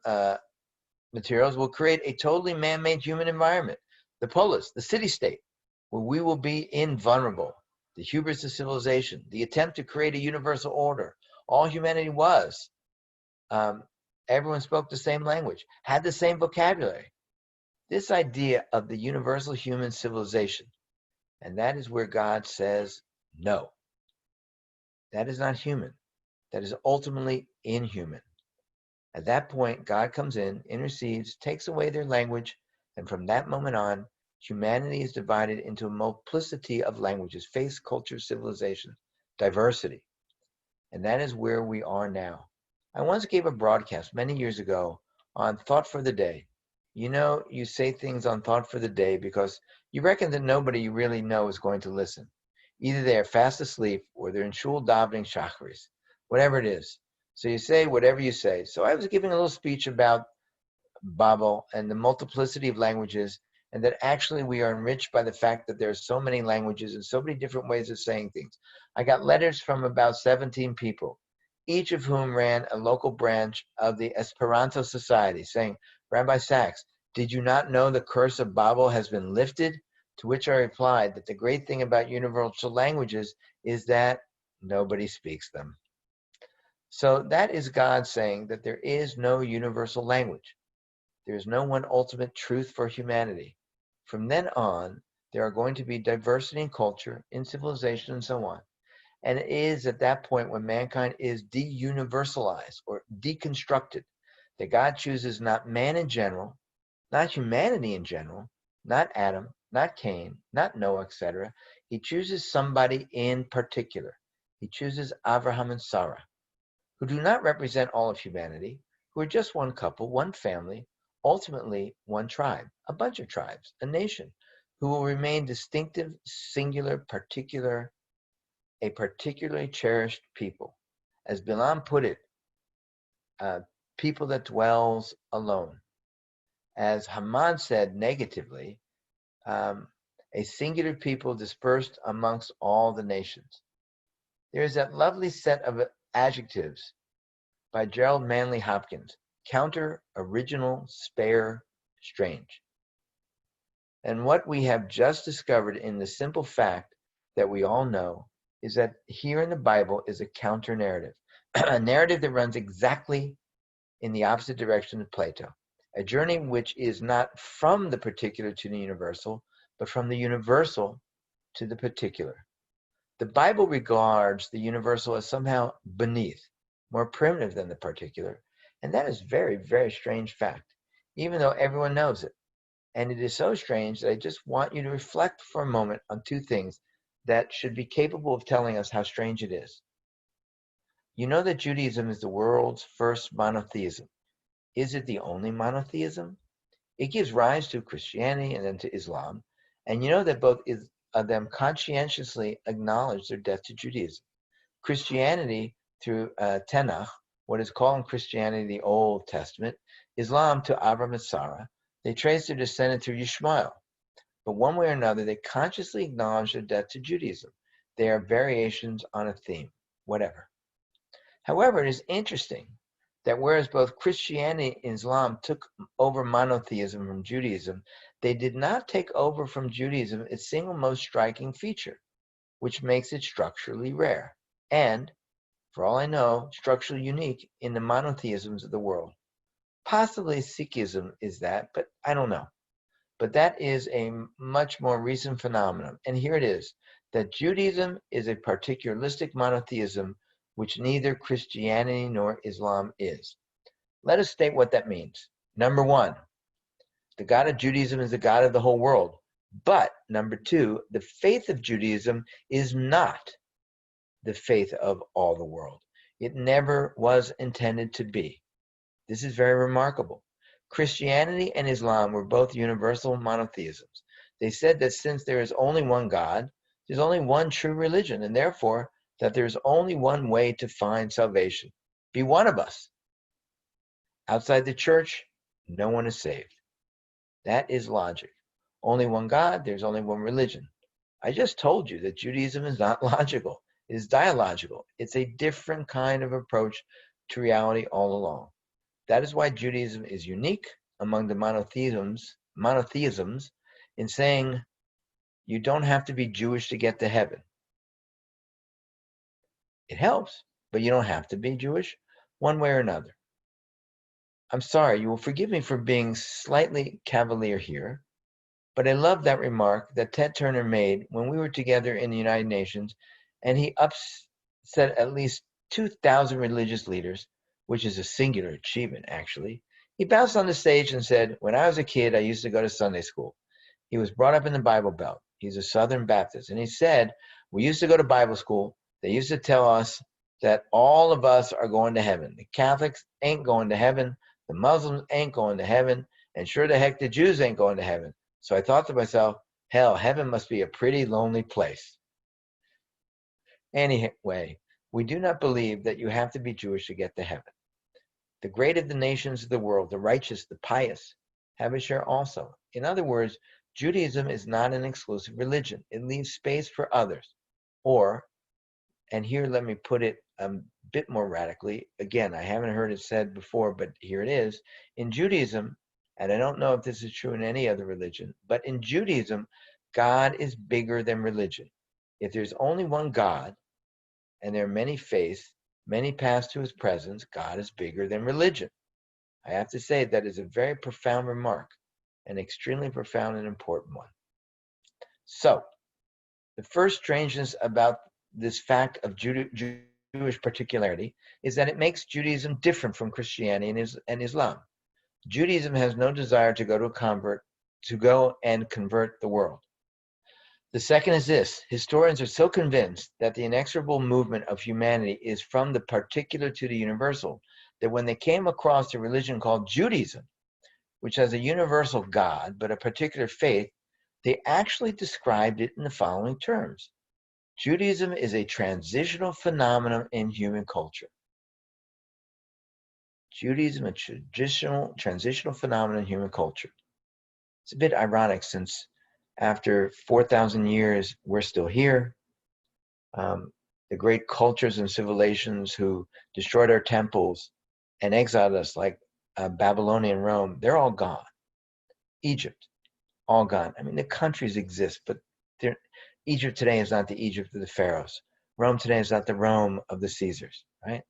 materials, will create a totally man-made human environment. The polis, the city-state, where we will be invulnerable. The hubris of civilization, the attempt to create a universal order. All humanity was. Everyone spoke the same language, had the same vocabulary. This idea of the universal human civilization, and that is where God says, no. That is not human. That is ultimately inhuman. At that point, God comes in, intercedes, takes away their language, and from that moment on, humanity is divided into a multiplicity of languages, faiths, cultures, civilizations. diversity. And that is where we are now. I once gave a broadcast many years ago on Thought for the Day. You know, you say things on Thought for the Day because you reckon that nobody you really know is going to listen. Either they are fast asleep or they're in shul davening shacharis, whatever it is. So you say whatever you say. So I was giving a little speech about Babel and the multiplicity of languages, and that actually we are enriched by the fact that there are so many languages and so many different ways of saying things. I got letters from about 17 people, each of whom ran a local branch of the Esperanto Society, saying, Rabbi Sachs, did you not know the curse of Babel has been lifted? To which I replied that the great thing about universal languages is that nobody speaks them. So that is God saying that there is no universal language. There is no one ultimate truth for humanity. From then on, there are going to be diversity in culture, in civilization, and so on. And it is at that point when mankind is de-universalized or deconstructed, that God chooses not man in general, not humanity in general, not Adam, not Cain, not Noah, etc. He chooses somebody in particular. He chooses Abraham and Sarah, who do not represent all of humanity, who are just one couple, one family, ultimately one tribe, a bunch of tribes, a nation, who will remain distinctive, singular, particular, a particularly cherished people. As Bilam put it, people that dwells alone. As Haman said negatively, a singular people dispersed amongst all the nations. There is that lovely set of adjectives by Gerald Manley Hopkins: counter, original, spare, strange. And what we have just discovered in the simple fact that we all know is that here in the Bible is a counter narrative, a narrative that runs exactly in the opposite direction of Plato, a journey which is not from the particular to the universal, but from the universal to the particular. The Bible regards the universal as somehow beneath, more primitive than the particular, and that is very, very strange fact, even though everyone knows it. And it is so strange that I just want you to reflect for a moment on two things that should be capable of telling us how strange it is. You know that Judaism is the world's first monotheism. Is it the only monotheism? It gives rise to Christianity and then to Islam. And you know that both of them conscientiously acknowledge their debt to Judaism. Christianity through Tanakh, what is called in Christianity the Old Testament, Islam to Abraham and Sarah, they trace their descendant through Yishmael. But one way or another, they consciously acknowledge their debt to Judaism. They are variations on a theme, whatever. However, it is interesting that whereas both Christianity and Islam took over monotheism from Judaism, they did not take over from Judaism its single most striking feature, which makes it structurally rare, and, for all I know, structurally unique in the monotheisms of the world. Possibly Sikhism is that, but I don't know. But that is a much more recent phenomenon. And here it is, that Judaism is a particularistic monotheism which neither Christianity nor Islam is. Let us state what that means. Number one, the God of Judaism is the God of the whole world. But, number two, the faith of Judaism is not the faith of all the world. It never was intended to be. This is very remarkable. Christianity and Islam were both universal monotheisms. They said that since there is only one God, there's only one true religion, and therefore that there's only one way to find salvation. Be one of us. Outside the church, no one is saved. That is logic. Only one God, there's only one religion. I just told you that Judaism is not logical. It is dialogical. It's a different kind of approach to reality all along. That is why Judaism is unique among the monotheisms in saying you don't have to be Jewish to get to heaven. It helps, but you don't have to be Jewish one way or another. I'm sorry, you will forgive me for being slightly cavalier here, but I love that remark that Ted Turner made when we were together in the United Nations, and he upset at least 2,000 religious leaders, which is a singular achievement, actually. He bounced on the stage and said, when I was a kid, I used to go to Sunday school. He was brought up in the Bible Belt. He's a Southern Baptist. And he said, we used to go to Bible school, They used to tell us that all of us are going to heaven. The Catholics ain't going to heaven. The Muslims ain't going to heaven. And sure the heck, the Jews ain't going to heaven. So I thought to myself, hell, heaven must be a pretty lonely place. Anyway, we do not believe that you have to be Jewish to get to heaven. The great of the nations of the world, the righteous, the pious, have a share also. In other words, Judaism is not an exclusive religion. It leaves space for others. Or, and here let me put it a bit more radically. Again, I haven't heard it said before, but here it is. In Judaism, and I don't know if this is true in any other religion, but in Judaism, God is bigger than religion. If there's only one God, and there are many faiths, many paths to his presence, God is bigger than religion. I have to say that is a very profound remark, an extremely profound and important one. So, the first strangeness about this fact of Jewish particularity is that it makes Judaism different from Christianity and Islam. Judaism has no desire to go and convert the world. The second is this: historians are so convinced that the inexorable movement of humanity is from the particular to the universal, that when they came across a religion called Judaism, which has a universal God but a particular faith, they actually described it in the following terms: Judaism is a transitional phenomenon in human culture. Judaism, a transitional phenomenon in human culture. It's a bit ironic since after 4,000 years, we're still here. The great cultures and civilizations who destroyed our temples and exiled us, like Babylonian Rome, they're all gone. Egypt, all gone. I mean, the countries exist, but Egypt today is not the Egypt of the pharaohs. Rome today is not the Rome of the Caesars, right?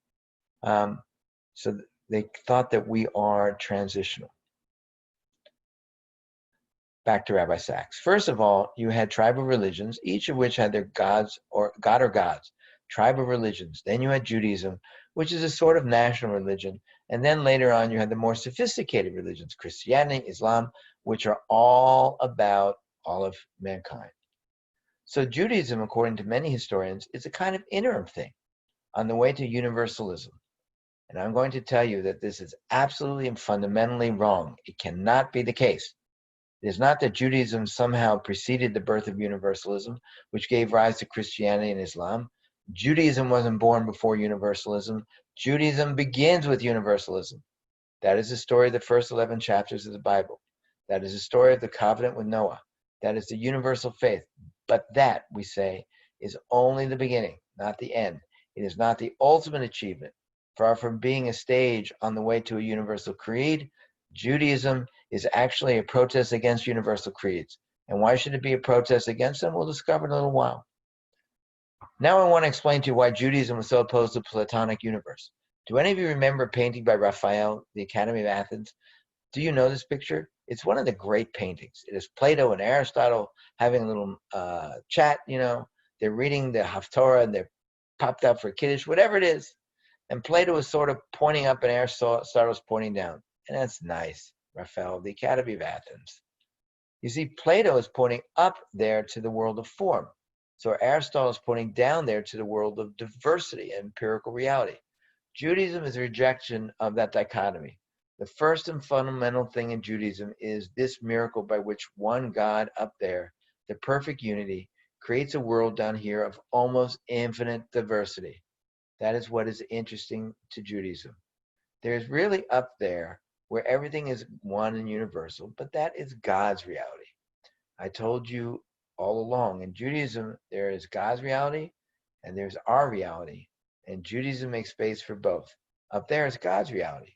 So they thought that we are transitional. Back to Rabbi Sachs. First of all, you had tribal religions, each of which had their gods or gods, tribal religions. Then you had Judaism, which is a sort of national religion. And then later on, you had the more sophisticated religions, Christianity, Islam, which are all about all of mankind. So Judaism, according to many historians, is a kind of interim thing on the way to universalism. And I'm going to tell you that this is absolutely and fundamentally wrong. It cannot be the case. It is not that Judaism somehow preceded the birth of universalism, which gave rise to Christianity and Islam. Judaism wasn't born before universalism. Judaism begins with universalism. That is the story of the first 11 chapters of the Bible. That is the story of the covenant with Noah. That is the universal faith. But that, we say, is only the beginning, not the end. It is not the ultimate achievement. Far from being a stage on the way to a universal creed, Judaism is actually a protest against universal creeds. And why should it be a protest against them? We'll discover in a little while. Now I want to explain to you why Judaism was so opposed to the Platonic universe. Do any of you remember a painting by Raphael, the Academy of Athens? Do you know this picture? It's one of the great paintings. It is Plato and Aristotle having a little chat, They're reading the Haftorah and they're popped up for Kiddush, whatever it is. And Plato is sort of pointing up and Aristotle's pointing down. And that's nice, Raphael, the Academy of Athens. You see, Plato is pointing up there to the world of form. So Aristotle is pointing down there to the world of diversity and empirical reality. Judaism is a rejection of that dichotomy. The first and fundamental thing in Judaism is this miracle by which one God up there, the perfect unity, creates a world down here of almost infinite diversity. That is what is interesting to Judaism. There's really up there where everything is one and universal, but that is God's reality. I told you all along, in Judaism, there is God's reality and there's our reality, and Judaism makes space for both. Up there is God's reality.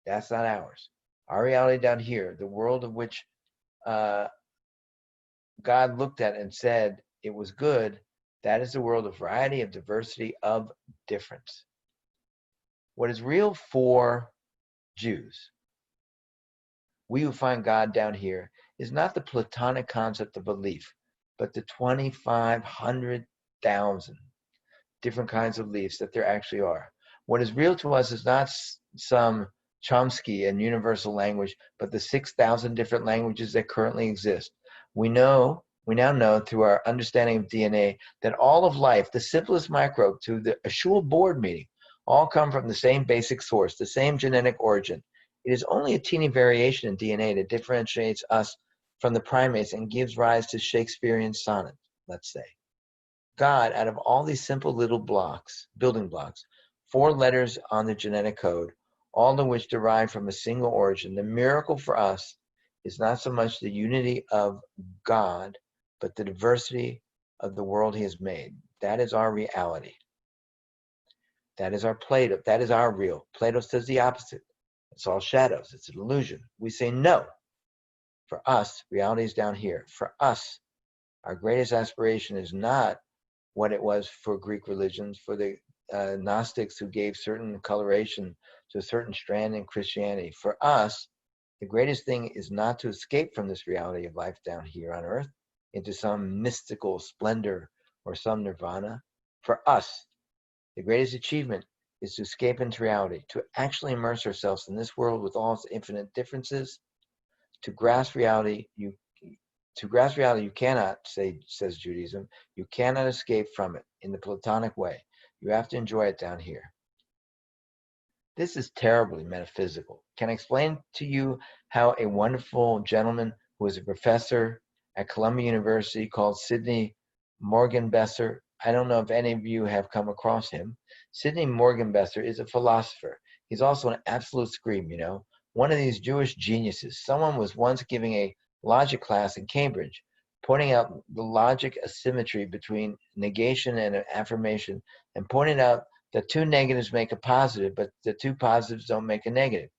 That's not ours. Our reality down here, the world of which God looked at and said it was good, that is the world of variety, of diversity, of difference. What is real for Jews, we who find God down here, is not the Platonic concept of belief, but the 2,500,000 different kinds of beliefs that there actually are. What is real to us is not some Chomsky and universal language, but the 6,000 different languages that currently exist. We know We now know through our understanding of DNA that all of life, the simplest microbe to the Ashul board meeting, all come from the same basic source, the same genetic origin. It is only a teeny variation in DNA that differentiates us from the primates and gives rise to Shakespearean sonnet, let's say. God, out of all these simple little blocks, building blocks, 4 letters on the genetic code, all of which derive from a single origin, the miracle for us is not so much the unity of God, but the diversity of the world he has made. That is our reality. That is our Plato. That is our real. Plato says the opposite. It's all shadows. It's an illusion. We say no. For us, reality is down here. For us, our greatest aspiration is not what it was for Greek religions, for the Gnostics who gave certain coloration to a certain strand in Christianity. For us, the greatest thing is not to escape from this reality of life down here on earth into some mystical splendor or some nirvana. For us, the greatest achievement is to escape into reality, to actually immerse ourselves in this world with all its infinite differences. To grasp reality, you cannot, says Judaism, you cannot escape from it in the Platonic way. You have to enjoy it down here. This is terribly metaphysical. Can I explain to you how a wonderful gentleman who was a professor at Columbia University called Sidney Morgenbesser, I don't know if any of you have come across him. Sidney Morgenbesser is a philosopher. He's also an absolute scream, one of these Jewish geniuses. Someone was once giving a logic class in Cambridge, pointing out the logic asymmetry between negation and affirmation, and pointing out that 2 negatives make a positive, but the 2 positives don't make a negative.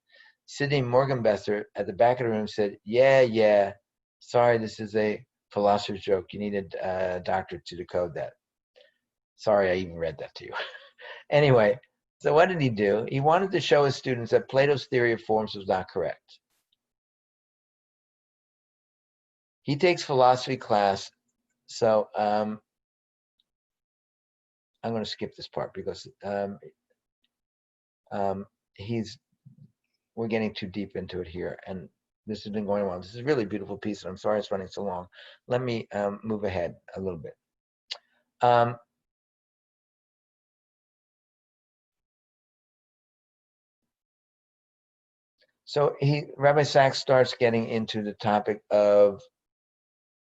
Sidney Morgenbesser at the back of the room said, yeah, sorry, this is a philosopher's joke. You need a doctor to decode that. Sorry, I even read that to you. Anyway, so what did he do? He wanted to show his students that Plato's theory of forms was not correct. He takes philosophy class, so I'm going to skip this part because we're getting too deep into it here, and this has been going on. This is a really beautiful piece, and I'm sorry it's running so long. Let me move ahead a little bit. So Rabbi Sachs starts getting into the topic of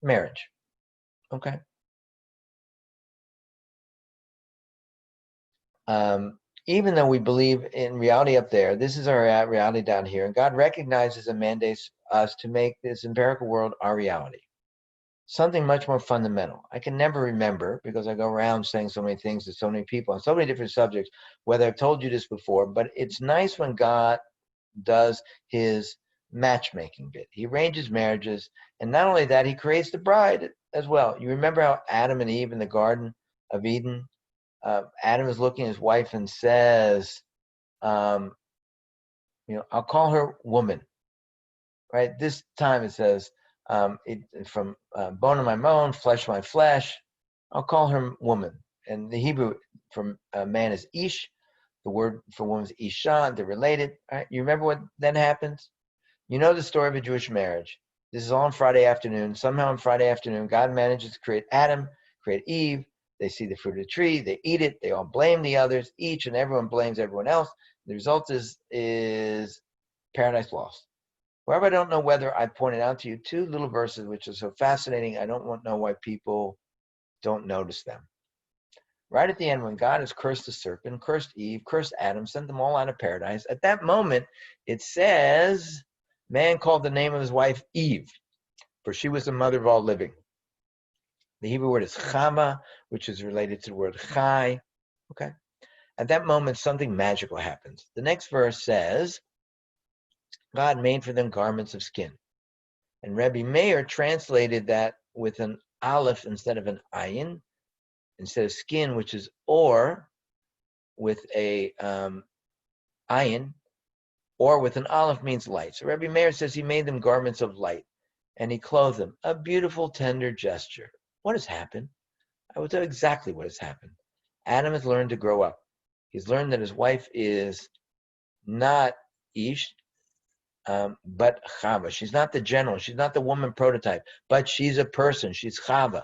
marriage. Okay. Even though we believe in reality up there, this is our reality down here, and God recognizes and mandates us to make this empirical world our reality. Something much more fundamental. I can never remember because I go around saying so many things to so many people on so many different subjects, whether I've told you this before, but it's nice when God does his matchmaking bit. He arranges marriages, and not only that, he creates the bride as well. You remember how Adam and Eve in the Garden of Eden, Adam is looking at his wife and says, I'll call her woman. Right? This time it says, from bone of my bone, flesh of my flesh. I'll call her woman. And the Hebrew for man is ish. The word for woman is isha. They're related. Right? You remember what then happens? You know the story of a Jewish marriage. This is all on Friday afternoon. Somehow on Friday afternoon, God manages to create Adam, create Eve. They see the fruit of the tree. They eat it. They all blame the others. Each and everyone blames everyone else. The result is paradise lost. However, I don't know whether I pointed out to you 2 little verses which are so fascinating. I don't know why people don't notice them. Right at the end, when God has cursed the serpent, cursed Eve, cursed Adam, sent them all out of paradise, at that moment, it says, man called the name of his wife Eve, for she was the mother of all living. The Hebrew word is chava, which is related to the word chai. Okay. At that moment, something magical happens. The next verse says, God made for them garments of skin. And Rabbi Meir translated that with an aleph instead of an ayin, instead of skin, which is or, with a ayin, or with an aleph means light. So Rabbi Meir says he made them garments of light, and he clothed them. A beautiful, tender gesture. What has happened? I will tell you exactly what has happened. Adam has learned to grow up. He's learned that his wife is not Ish, but Chava. She's not the general. She's not the woman prototype, but she's a person. She's Chava.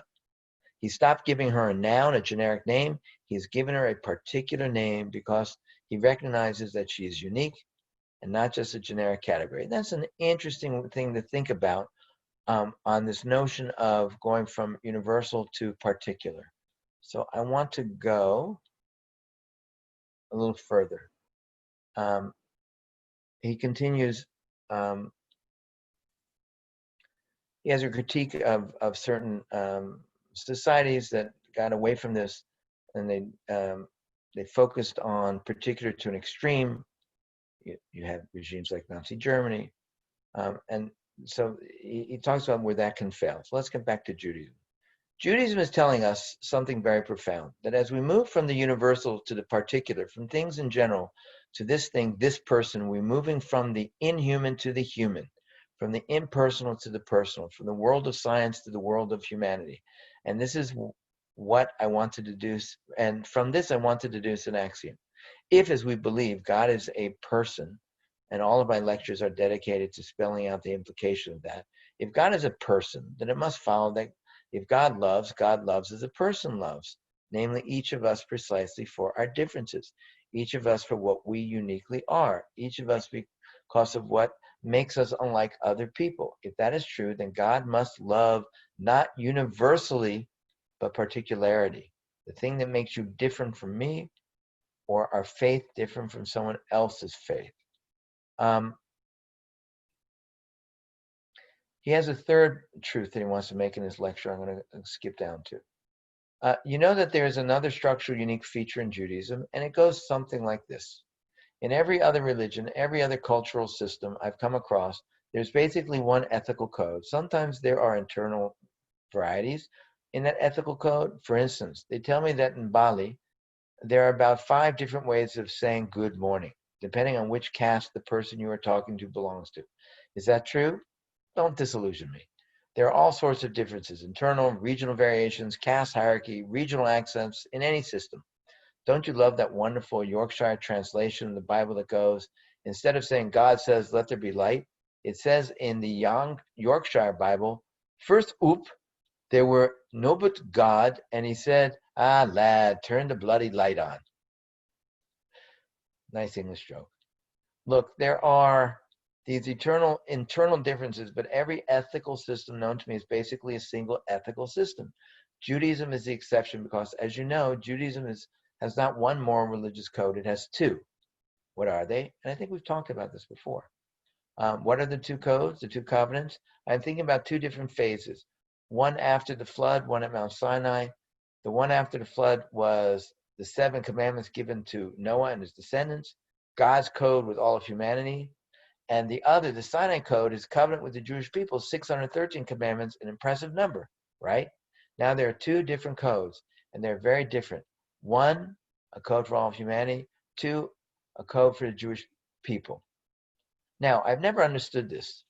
He stopped giving her a noun, a generic name. He's given her a particular name because he recognizes that she is unique and not just a generic category. And that's an interesting thing to think about on this notion of going from universal to particular. So I want to go a little further. He continues, he has a critique of certain societies that got away from this, and they focused on particular to an extreme. You have regimes like Nazi Germany, and so he talks about where that can fail. So let's get back to Judaism. Judaism is telling us something very profound, that as we move from the universal to the particular, from things in general to this thing, this person, we're moving from the inhuman to the human, from the impersonal to the personal, from the world of science to the world of humanity. And this is what I want to deduce. And from this, I want to deduce an axiom. If, as we believe, God is a person, and all of my lectures are dedicated to spelling out the implication of that, if God is a person, then it must follow that if God loves as a person loves, namely each of us precisely for our differences, each of us for what we uniquely are, each of us because of what makes us unlike other people. If that is true, then God must love not universally, but particularity, the thing that makes you different from me, or our faith different from someone else's faith. He has a third truth that he wants to make in his lecture. I'm going to skip down to. You know that there is another structural unique feature in Judaism, and it goes something like this. In every other religion, every other cultural system I've come across, there's basically one ethical code. Sometimes there are internal varieties in that ethical code. For instance, they tell me that in Bali, there are about 5 different ways of saying good morning, depending on which caste the person you are talking to belongs to. Is that true? Don't disillusion me. There are all sorts of differences, internal, regional variations, caste hierarchy, regional accents in any system. Don't you love that wonderful Yorkshire translation of the Bible that goes, instead of saying God says, let there be light, it says in the Yorkshire Bible, first oop, there were no but God, and he said, ah, lad, turn the bloody light on. Nice English joke. Look, there are these eternal internal differences, but every ethical system known to me is basically a single ethical system. Judaism is the exception because, as you know, Judaism has not one moral religious code, it has 2. What are they? And I think we've talked about this before. What are the 2 codes, the 2 covenants? I'm thinking about 2 different phases. One after the flood, one at Mount Sinai. The one after the flood was the 7 commandments given to Noah and his descendants, God's code with all of humanity. And the other, the Sinai Code, is covenant with the Jewish people, 613 commandments, an impressive number, right? Now there are 2 different codes, and they're very different. One, a code for all of humanity. 2, a code for the Jewish people. Now, I've never understood this.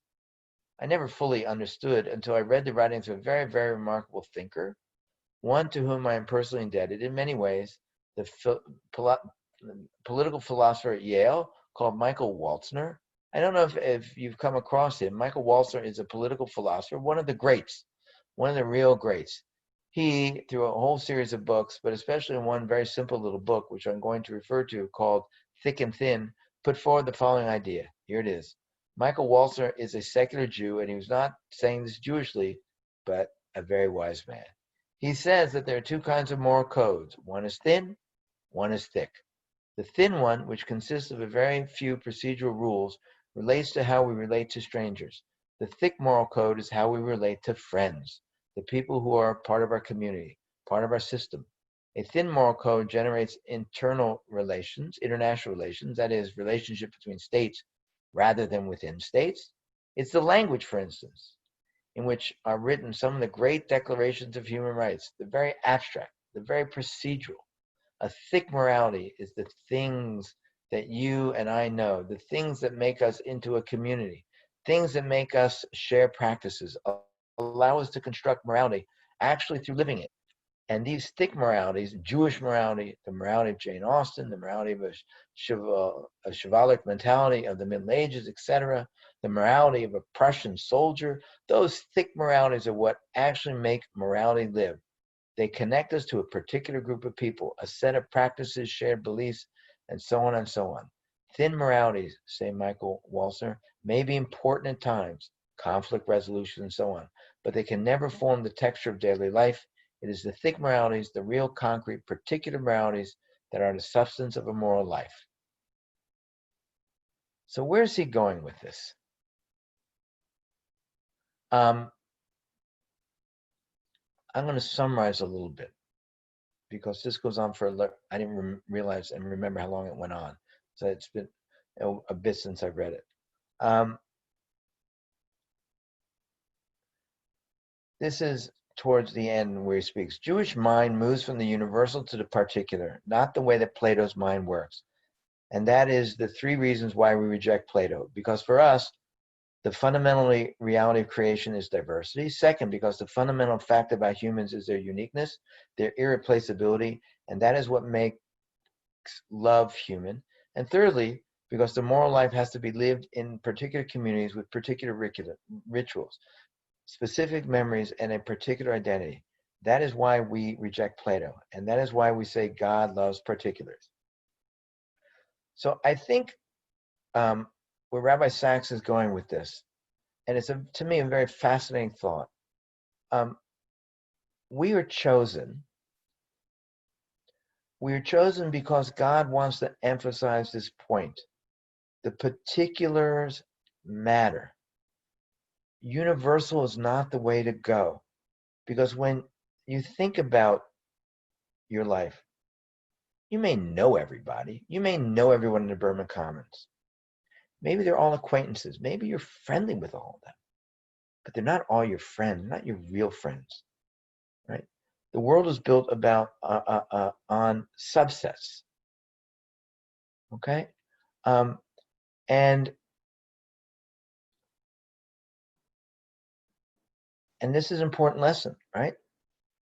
I never fully understood until I read the writings of a very, very remarkable thinker, one to whom I am personally indebted in many ways, the political philosopher at Yale called Michael Waltzner. I don't know if you've come across him. Michael Walzer is a political philosopher, one of the greats, one of the real greats. He, through a whole series of books, but especially in one very simple little book, which I'm going to refer to, called Thick and Thin, put forward the following idea. Here it is. Michael Walzer is a secular Jew, and he was not saying this Jewishly, but a very wise man. He says that there are 2 kinds of moral codes. One is thin, one is thick. The thin one, which consists of a very few procedural rules, relates to how we relate to strangers. The thick moral code is how we relate to friends, the people who are part of our community, part of our system. A thin moral code generates internal relations, international relations, that is, relationship between states rather than within states. It's the language, for instance, in which are written some of the great declarations of human rights, the very abstract, the very procedural. A thick morality is the things that you and I know, the things that make us into a community, things that make us share practices, allow us to construct morality actually through living it. And these thick moralities, Jewish morality, the morality of Jane Austen, the morality of a chivalric mentality of the Middle Ages, etc., the morality of a Prussian soldier, those thick moralities are what actually make morality live. They connect us to a particular group of people, a set of practices, shared beliefs, and so on and so on. Thin moralities, say Michael Walzer, may be important at times, conflict resolution and so on, but they can never form the texture of daily life. It is the thick moralities, the real concrete, particular moralities that are the substance of a moral life. So where's he going with this? I'm going to summarize a little bit because this goes on for, I didn't realize and remember how long it went on. So it's been a bit since I've read it. This is towards the end where he speaks. Jewish mind moves from the universal to the particular, not the way that Plato's mind works. And that is the three reasons why we reject Plato. Because for us, the fundamental reality of creation is diversity. Second, because the fundamental fact about humans is their uniqueness, their irreplaceability, and that is what makes love human. And thirdly, because the moral life has to be lived in particular communities with particular rituals, specific memories, and a particular identity. That is why we reject Plato, and that is why we say God loves particulars. So I think where Rabbi Sachs is going with this, and it's to me a very fascinating thought. We are chosen. We are chosen because God wants to emphasize this point. The particulars matter. Universal is not the way to go, because when you think about your life, you may know everybody. You may know everyone in the Berman Commons. Maybe they're all acquaintances. Maybe you're friendly with all of them, but they're not all your friends, not your real friends, right? The world is built about on subsets, okay? And this is an important lesson, right?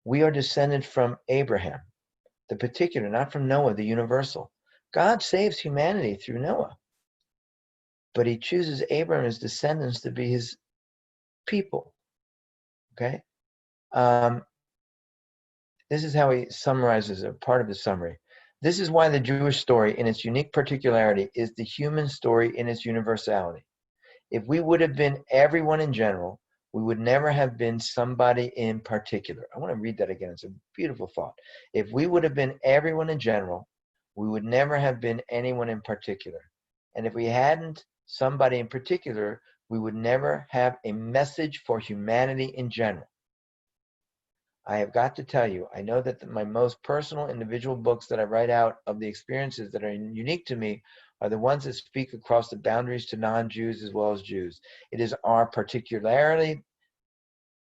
We are descended from Abraham, the particular, not from Noah, the universal. God saves humanity through Noah, but he chooses Abraham and his descendants to be his people, okay? This is how he summarizes a part of the summary. This is why the Jewish story, in its unique particularity, is the human story in its universality. If we would have been everyone in general, we would never have been somebody in particular. I want to read that again. It's a beautiful thought. If we would have been everyone in general, we would never have been anyone in particular. And if we hadn't somebody in particular, we would never have a message for humanity in general. I have got to tell you, I know that my most personal individual books that I write out of the experiences that are unique to me are the ones that speak across the boundaries to non-Jews as well as Jews. It is our particularity.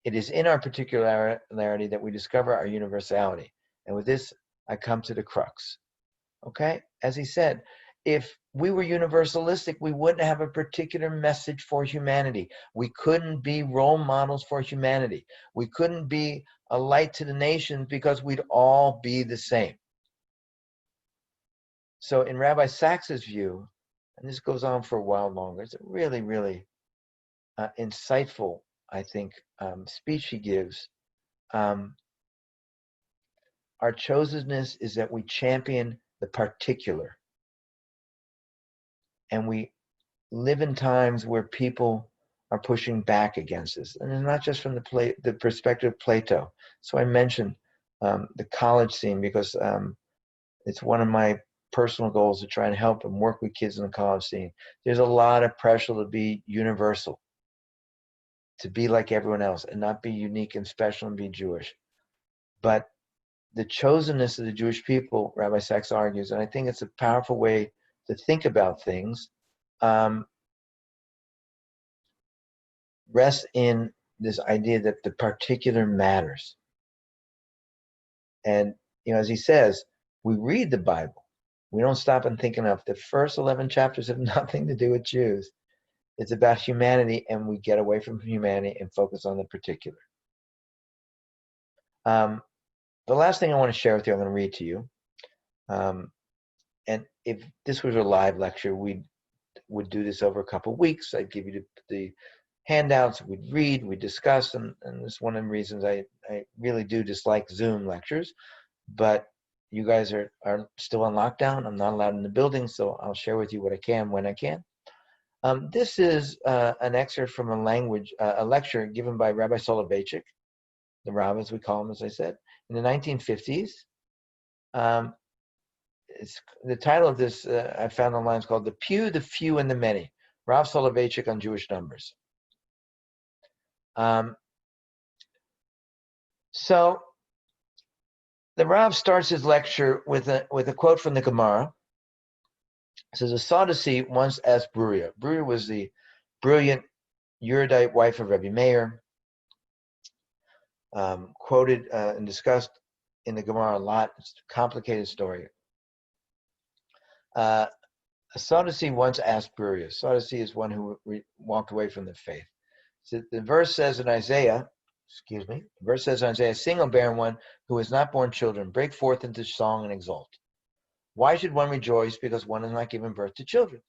It is in our particularity that we discover our universality. And with this, I come to the crux. Okay? As he said, if we were universalistic, we wouldn't have a particular message for humanity. We couldn't be role models for humanity. We couldn't be a light to the nations because we'd all be the same. So in Rabbi Sachs's view, and this goes on for a while longer, it's a really, really insightful, I think, speech he gives. Our chosenness is that we champion the particular. And we live in times where people are pushing back against this. And it's not just from the perspective of Plato. So I mentioned the college scene because it's one of my personal goals to try and help and work with kids in the college scene. There's a lot of pressure to be universal, to be like everyone else and not be unique and special and be Jewish. But the chosenness of the Jewish people, Rabbi Sachs argues, and I think it's a powerful way to think about things, rests in this idea that the particular matters. And, as he says, we read the Bible. We don't stop and think enough. The first 11 chapters have nothing to do with Jews. It's about humanity, and we get away from humanity and focus on the particular. The last thing I want to share with you, I'm going to read to you. And if this was a live lecture, we would do this over a couple of weeks. I'd give you the handouts, we'd read, we'd discuss, and it's one of the reasons I really do dislike Zoom lectures. But you guys are still on lockdown. I'm not allowed in the building, so I'll share with you what I can when I can. This is an excerpt from a lecture given by Rabbi Soloveitchik, the Rav, as we call him, as I said, in the 1950s. The title of this I found online is called "The Pew, the Few, and the Many." Rav Soloveitchik on Jewish numbers. So the Rav starts his lecture with a quote from the Gemara. It says, "A Sadducee once asked Bruria." Bruria was the brilliant erudite wife of Rabbi Meir, quoted and discussed in the Gemara a lot. It's a complicated story. A Sadducee once asked Bruria. Sadducee is one who walked away from the faith. So the verse says in Isaiah, "Sing, O barren one who has not borne children, break forth into song and exult. Why should one rejoice because one has not given birth to children?"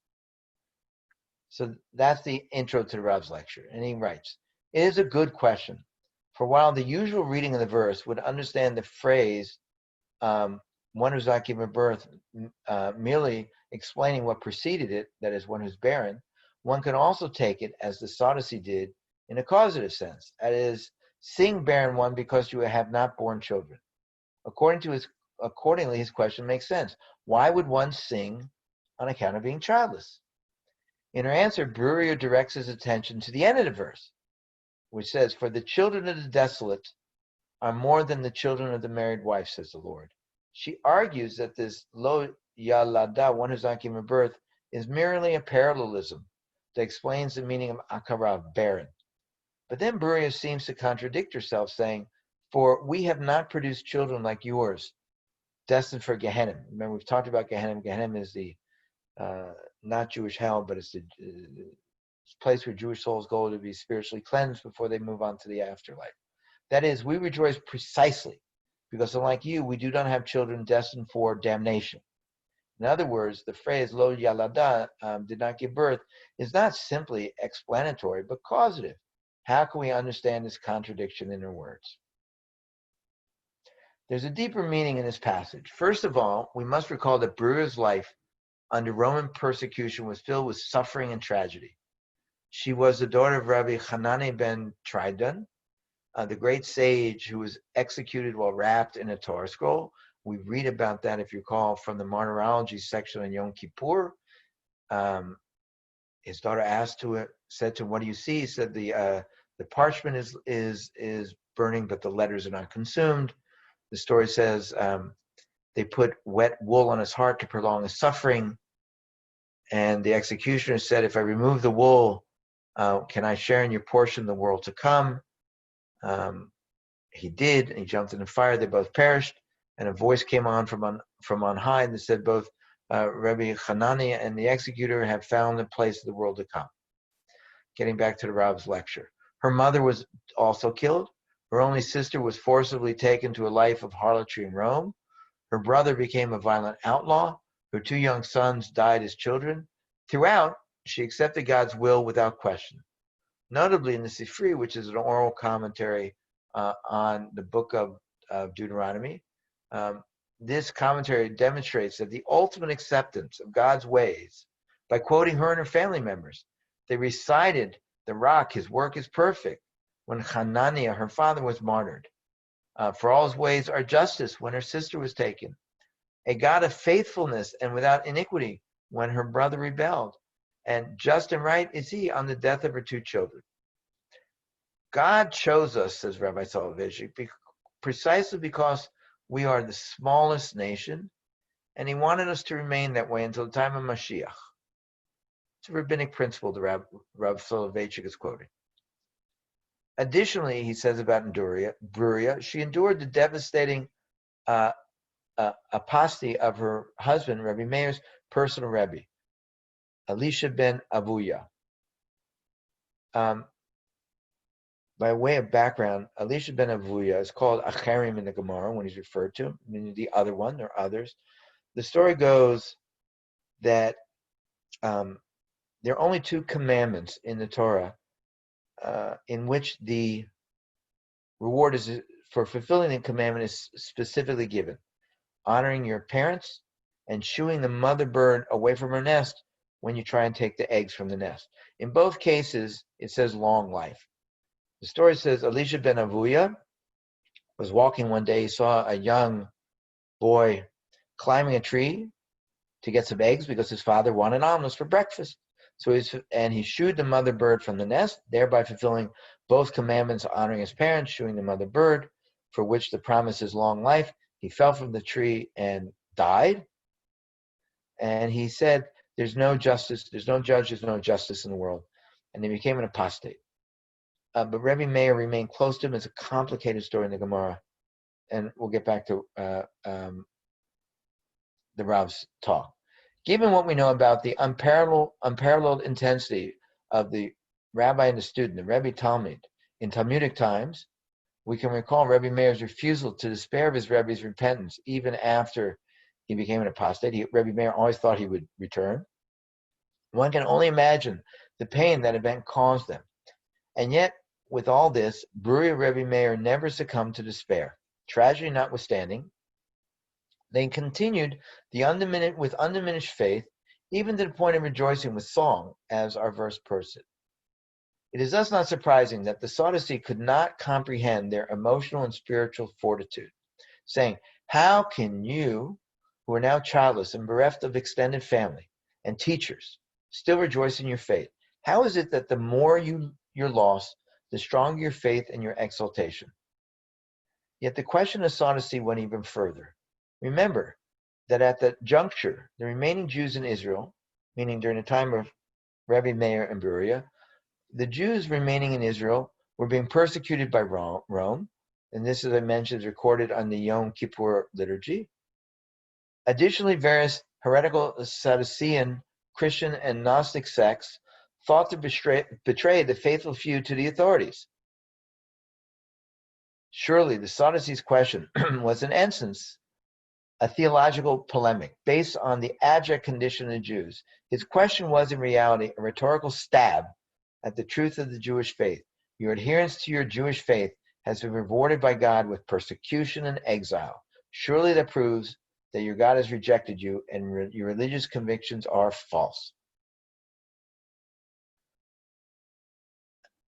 So that's the intro to the Rav's lecture. And he writes, "It is a good question. For while the usual reading of the verse would understand the phrase, one who's not given birth, merely explaining what preceded it, that is, one who's barren, one can also take it, as the Sadducee did, in a causative sense. That is, sing, barren one, because you have not borne children." Accordingly, his question makes sense. Why would one sing on account of being childless? In her answer, Bruria directs his attention to the end of the verse, which says, "For the children of the desolate are more than the children of the married wife, says the Lord." She argues that this lo yalada, one who's not given birth, is merely a parallelism that explains the meaning of akara, barren. But then Bruria seems to contradict herself, saying, "For we have not produced children like yours, destined for Gehenna." Remember, we've talked about Gehenna. Gehenna is the not Jewish hell, but it's the place where Jewish souls go to be spiritually cleansed before they move on to the afterlife. That is, we rejoice precisely because, unlike you, we do not have children destined for damnation. In other words, the phrase "lo yalada," did not give birth, is not simply explanatory, but causative. How can we understand this contradiction in her words? There's a deeper meaning in this passage. First of all, we must recall that Bruria's life under Roman persecution was filled with suffering and tragedy. She was the daughter of Rabbi Hanani ben Tridon, the great sage who was executed while wrapped in a Torah scroll. We read about that, if you recall, from the martyrology section on Yom Kippur. His daughter said to him, "What do you see?" He said, "The parchment is burning, but the letters are not consumed." The story says they put wet wool on his heart to prolong his suffering. And the executioner said, "If I remove the wool, can I share in your portion the world to come?" He did, and he jumped in the fire. They both perished, and a voice came on from on high that said, "Both Rabbi Hanani and the executor have found the place of the world to come." Getting back to the Rav's lecture. Her mother was also killed. Her only sister was forcibly taken to a life of harlotry in Rome. Her brother became a violent outlaw. Her two young sons died as children. Throughout, she accepted God's will without question. Notably in the Sifri, which is an oral commentary on the book of Deuteronomy, this commentary demonstrates that the ultimate acceptance of God's ways by quoting her and her family members. They recited the rock, his work is perfect, when Hananiah, her father, was martyred. For all his ways are justice, when her sister was taken. A God of faithfulness and without iniquity, when her brother rebelled. And just and right is he on the death of her two children. God chose us, says Rabbi Soloveitchik, precisely because we are the smallest nation, and he wanted us to remain that way until the time of Mashiach. It's a rabbinic principle that Rav Soloveitchik is quoting. Additionally, he says about Bruria, she endured the devastating apostasy of her husband, Rabbi Meir's personal Rebbe, Elisha ben Avuya. By way of background, Elisha ben Avuya is called Acharim in the Gemara when he's referred to, meaning the other one or others. The story goes that there are only two commandments in the Torah in which the reward is for fulfilling the commandment is specifically given: honoring your parents and shooing the mother bird away from her nest when you try and take the eggs from the nest. In both cases, it says long life. The story says Elisha ben Avuya was walking one day. He saw a young boy climbing a tree to get some eggs because his father wanted omelets for breakfast. So he shooed the mother bird from the nest, thereby fulfilling both commandments, honoring his parents, shooing the mother bird, for which the promise is long life. He fell from the tree and died. And he said, there's no justice, there's no judge, there's no justice in the world. And he became an apostate. But Rabbi Meir remained close to him. It's a complicated story in the Gemara. And we'll get back to the Rav's talk. Given what we know about the unparalleled intensity of the rabbi and the student, the Rebbe Talmud, in Talmudic times, we can recall Rabbi Meir's refusal to despair of his Rebbe's repentance, even after he became an apostate. Rabbi Meir always thought he would return. One can only imagine the pain that event caused them. And yet, with all this, Bruriya Rabbi Meir never succumbed to despair. Tragedy notwithstanding, they continued with undiminished faith, even to the point of rejoicing with song, as our verse puts it. It is thus not surprising that the Sadducees could not comprehend their emotional and spiritual fortitude, saying, how can you, who are now childless and bereft of extended family and teachers, still rejoice in your faith? How is it that the more your loss, the stronger your faith and your exaltation? Yet the question of Sadducee went even further. Remember that at that juncture, the remaining Jews in Israel, meaning during the time of Rabbi Meir and Bruriya, the Jews remaining in Israel were being persecuted by Rome, and this, as I mentioned, is recorded on the Yom Kippur liturgy. Additionally, various heretical Sadducean, Christian, and Gnostic sects thought to betray the faithful few to the authorities. Surely the Sadducees' question was in essence a theological polemic based on the abject condition of the Jews. His question was in reality a rhetorical stab at the truth of the Jewish faith. Your adherence to your Jewish faith has been rewarded by God with persecution and exile. Surely that proves that your God has rejected you and your religious convictions are false.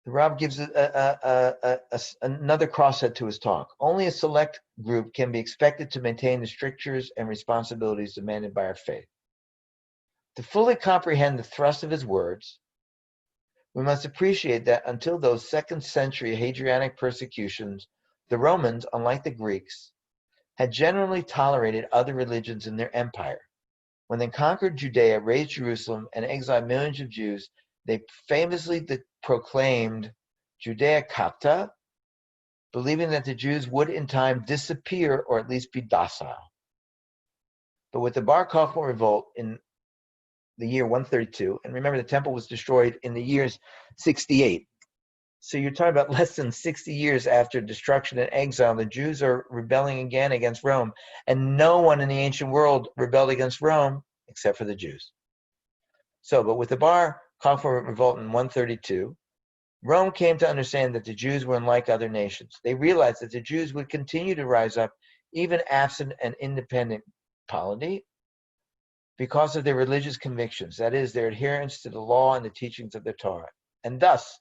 The Rab gives another crosshead to his talk. Only a select group can be expected to maintain the strictures and responsibilities demanded by our faith. To fully comprehend the thrust of his words, we must appreciate that until those second-century Hadrianic persecutions, the Romans, unlike the Greeks, had generally tolerated other religions in their empire. When they conquered Judea, razed Jerusalem, and exiled millions of Jews, they famously proclaimed Judea Capta, believing that the Jews would in time disappear or at least be docile. But with the Bar Kokhba revolt in the year 132, and remember the temple was destroyed in the years 68. So you're talking about less than 60 years after destruction and exile, the Jews are rebelling again against Rome, and no one in the ancient world rebelled against Rome except for the Jews. But with the Bar Kokhba revolt in 132, Rome came to understand that the Jews were unlike other nations. They realized that the Jews would continue to rise up, even absent an independent polity, because of their religious convictions, that is, their adherence to the law and the teachings of the Torah. And thus,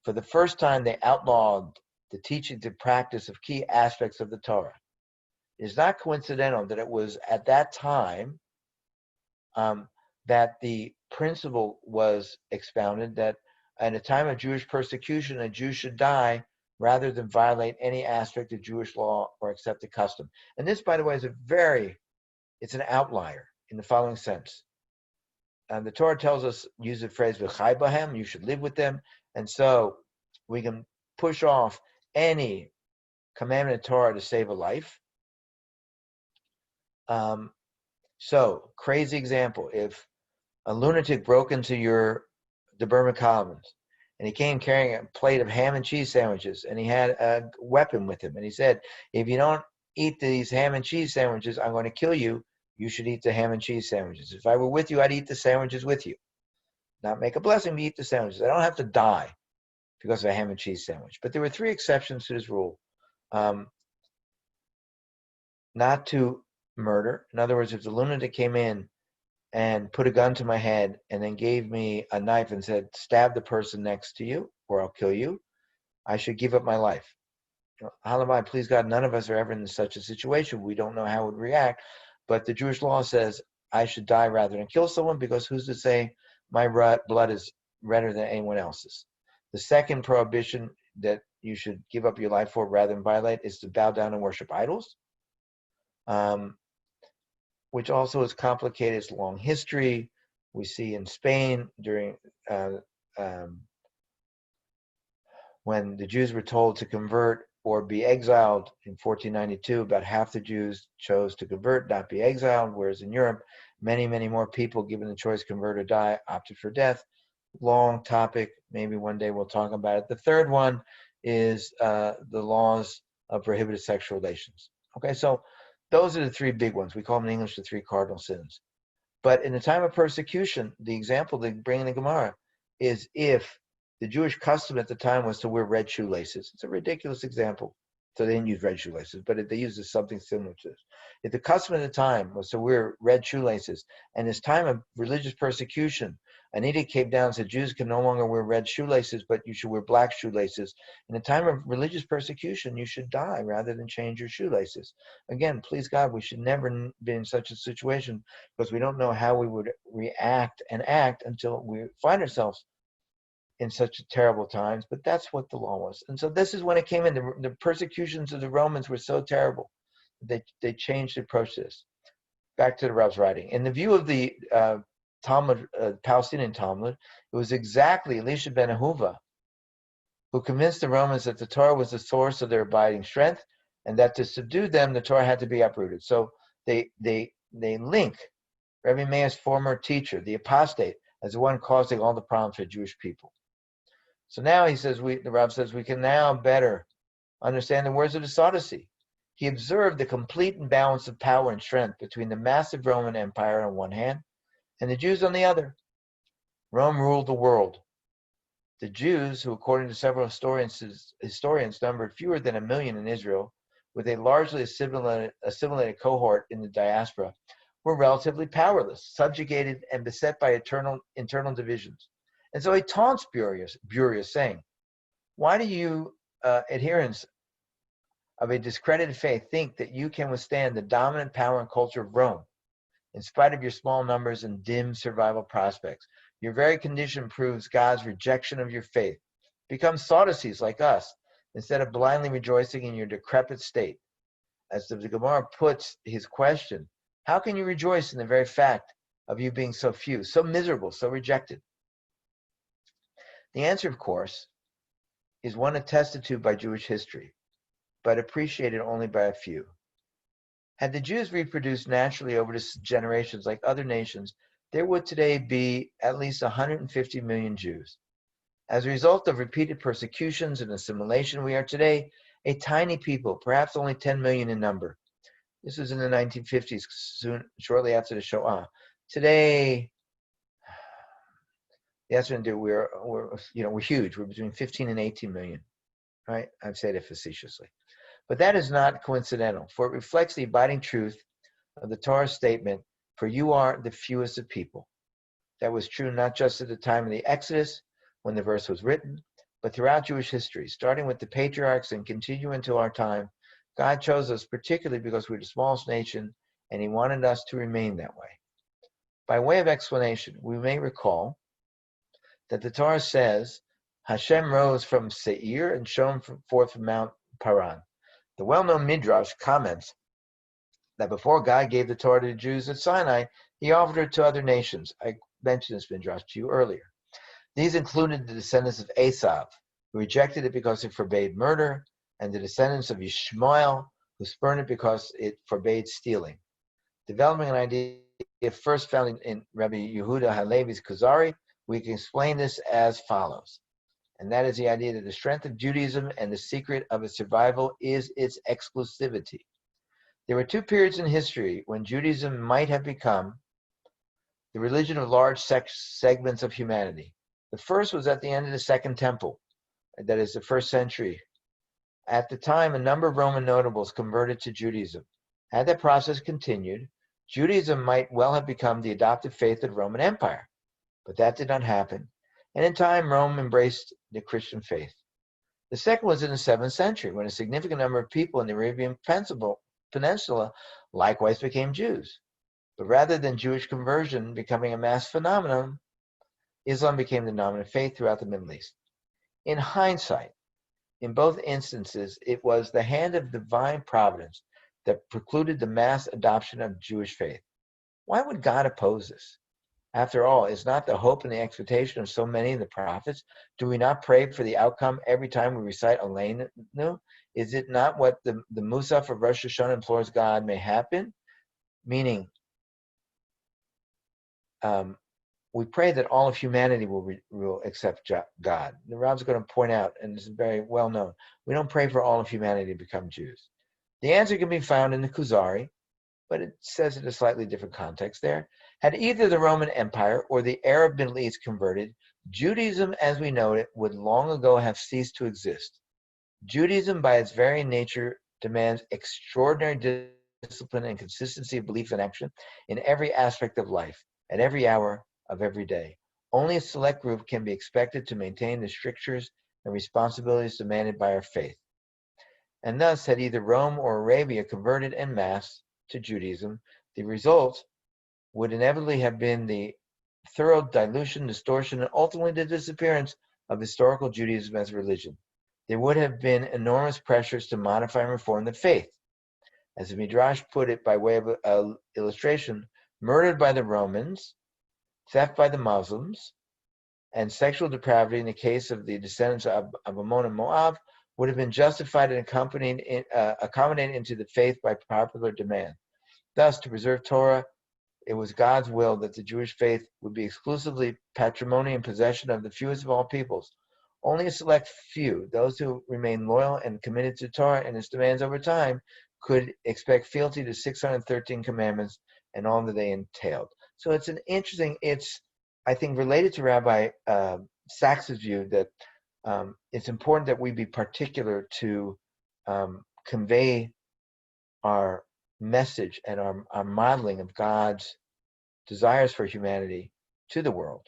for the first time, they outlawed the teachings and practice of key aspects of the Torah. It is not coincidental that it was at that time that the principle was expounded that in a time of Jewish persecution, a Jew should die rather than violate any aspect of Jewish law or accept a custom. And this, by the way, is it's an outlier in the following sense. The Torah tells us, use the phrase, v'chai bahem, you should live with them. And so we can push off any commandment of Torah to save a life. Crazy example, if a lunatic broke into the Berman Commons and he came carrying a plate of ham and cheese sandwiches, and he had a weapon with him, and he said, if you don't eat these ham and cheese sandwiches, I'm going to kill you. You should eat the ham and cheese sandwiches. If I were with you, I'd eat the sandwiches with you. Not make a blessing, but eat the sandwiches. I don't have to die because of a ham and cheese sandwich. But there were 3 exceptions to this rule. Not to murder. In other words, if the lunatic came in and put a gun to my head and then gave me a knife and said, stab the person next to you or I'll kill you, I should give up my life. Halabai, please God, none of us are ever in such a situation. We don't know how it would react. But the Jewish law says I should die rather than kill someone, because who's to say my blood is redder than anyone else's? The second prohibition that you should give up your life for rather than violate is to bow down and worship idols, which also is complicated. It's a long history. We see in Spain during when the Jews were told to convert or be exiled in 1492, about half the Jews chose to convert, not be exiled, whereas in Europe, many, many more people, given the choice convert or die, opted for death. Long topic. Maybe one day we'll talk about it. The third one is the laws of prohibited sexual relations. Okay, so those are the 3 big ones. We call them in English the 3 cardinal sins. But in the time of persecution, the example they bring in the Gemara is if the Jewish custom at the time was to wear red shoelaces. It's a ridiculous example. So they didn't use red shoelaces, but they used something similar to this. If the custom at the time was to wear red shoelaces, and this time of religious persecution, an edict came down and said Jews can no longer wear red shoelaces, but you should wear black shoelaces. In a time of religious persecution, you should die rather than change your shoelaces. Again, please God, we should never be in such a situation, because we don't know how we would react and act until we find ourselves in such terrible times. But that's what the law was. And so this is when it came in. The persecutions of the Romans were so terrible. They changed the approach to this. Back to the Rav's writing. In the view of the Talmud, Palestinian Talmud, it was exactly Elisha ben Ahuva who convinced the Romans that the Torah was the source of their abiding strength, and that to subdue them, the Torah had to be uprooted. So they link Rabbi Meir's former teacher, the apostate, as the one causing all the problems for Jewish people. So now he says, the Rav says, we can now better understand the words of the Sadducee. He observed the complete imbalance of power and strength between the massive Roman Empire on one hand and the Jews on the other. Rome ruled the world. The Jews, who according to several historians numbered fewer than 1 million in Israel, with a largely assimilated cohort in the diaspora, were relatively powerless, subjugated, and beset by internal divisions. And so he taunts Burius, saying, why do you adherents of a discredited faith think that you can withstand the dominant power and culture of Rome, in spite of your small numbers and dim survival prospects? Your very condition proves God's rejection of your faith. Become Sadducees like us, instead of blindly rejoicing in your decrepit state. As the Gemara puts his question, how can you rejoice in the very fact of you being so few, so miserable, so rejected? The answer, of course, is one attested to by Jewish history, but appreciated only by a few. Had the Jews reproduced naturally over the generations like other nations, there would today be at least 150 million Jews. As a result of repeated persecutions and assimilation, we are today a tiny people, perhaps only 10 million in number. This was in the 1950s, shortly after the Shoah. Today, that's when we're huge. We're between 15 and 18 million, right? I've said it facetiously. But that is not coincidental, for it reflects the abiding truth of the Torah statement, for you are the fewest of people. That was true not just at the time of the Exodus, when the verse was written, but throughout Jewish history, starting with the patriarchs and continuing until our time. God chose us particularly because we're the smallest nation, and he wanted us to remain that way. By way of explanation, we may recall that the Torah says, Hashem rose from Seir and shone forth from Mount Paran. The well-known Midrash comments that before God gave the Torah to the Jews at Sinai, he offered it to other nations. I mentioned this Midrash to you earlier. These included the descendants of Esav, who rejected it because it forbade murder, and the descendants of Yishmael, who spurned it because it forbade stealing. Developing an idea first found in Rabbi Yehuda Halevi's Kuzari, we can explain this as follows. And that is the idea that the strength of Judaism and the secret of its survival is its exclusivity. There were two periods in history when Judaism might have become the religion of large segments of humanity. The first was at the end of the Second Temple, that is the first century. At the time, a number of Roman notables converted to Judaism. Had that process continued, Judaism might well have become the adopted faith of the Roman Empire. But that did not happen, and in time Rome embraced the Christian faith. The second was in the 7th century, when a significant number of people in the Arabian Peninsula likewise became Jews. But rather than Jewish conversion becoming a mass phenomenon, Islam became the dominant faith throughout the Middle East. In hindsight, in both instances, it was the hand of divine providence that precluded the mass adoption of Jewish faith. Why would God oppose this? After all, is not the hope and the expectation of so many of the prophets? Do we not pray for the outcome every time we recite Aleinu? Is it not what the Musaf of Rosh Hashanah implores God may happen? Meaning, we pray that all of humanity will accept God. The Rab's going to point out, and this is very well known, we don't pray for all of humanity to become Jews. The answer can be found in the Kuzari, but it says in a slightly different context there. Had either the Roman Empire or the Arab Middle East converted, Judaism as we know it would long ago have ceased to exist. Judaism by its very nature demands extraordinary discipline and consistency of belief and action in every aspect of life, at every hour of every day. Only a select group can be expected to maintain the strictures and responsibilities demanded by our faith. And thus, had either Rome or Arabia converted en masse to Judaism, the result would inevitably have been the thorough dilution, distortion, and ultimately the disappearance of historical Judaism as a religion. There would have been enormous pressures to modify and reform the faith. As the Midrash put it by way of illustration, murdered by the Romans, theft by the Muslims, and sexual depravity in the case of the descendants of Ammon and Moab would have been justified and accommodated into the faith by popular demand. Thus, to preserve Torah, it was God's will that the Jewish faith would be exclusively patrimony and possession of the fewest of all peoples. Only a select few, those who remain loyal and committed to Torah and its demands over time, could expect fealty to 613 commandments and all that they entailed. So it's an interesting, I think, related to Rabbi Sachs's view that it's important that we be particular to convey our message and our modeling of God's desires for humanity to the world.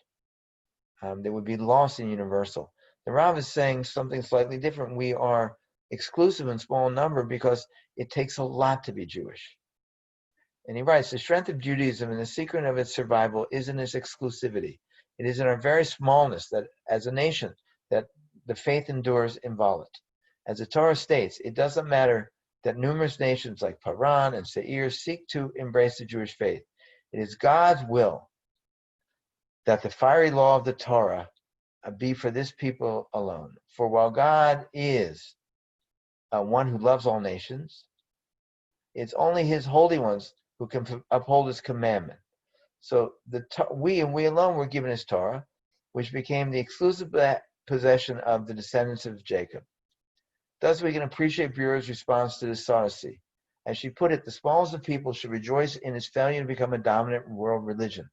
They would be lost and universal. The Rav is saying something slightly different. We are exclusive in small number because it takes a lot to be Jewish. And he writes, the strength of Judaism and the secret of its survival is in its exclusivity. It is in our very smallness that, as a nation, that the faith endures inviolate. As the Torah states, it doesn't matter that numerous nations like Paran and Seir seek to embrace the Jewish faith. It is God's will that the fiery law of the Torah be for this people alone. For while God is one who loves all nations, it's only his holy ones who can uphold his commandment. So we alone were given his Torah, which became the exclusive possession of the descendants of Jacob. Thus we can appreciate Burah's response to the Sarsi. As she put it, the smallest of people should rejoice in its failure to become a dominant world religion.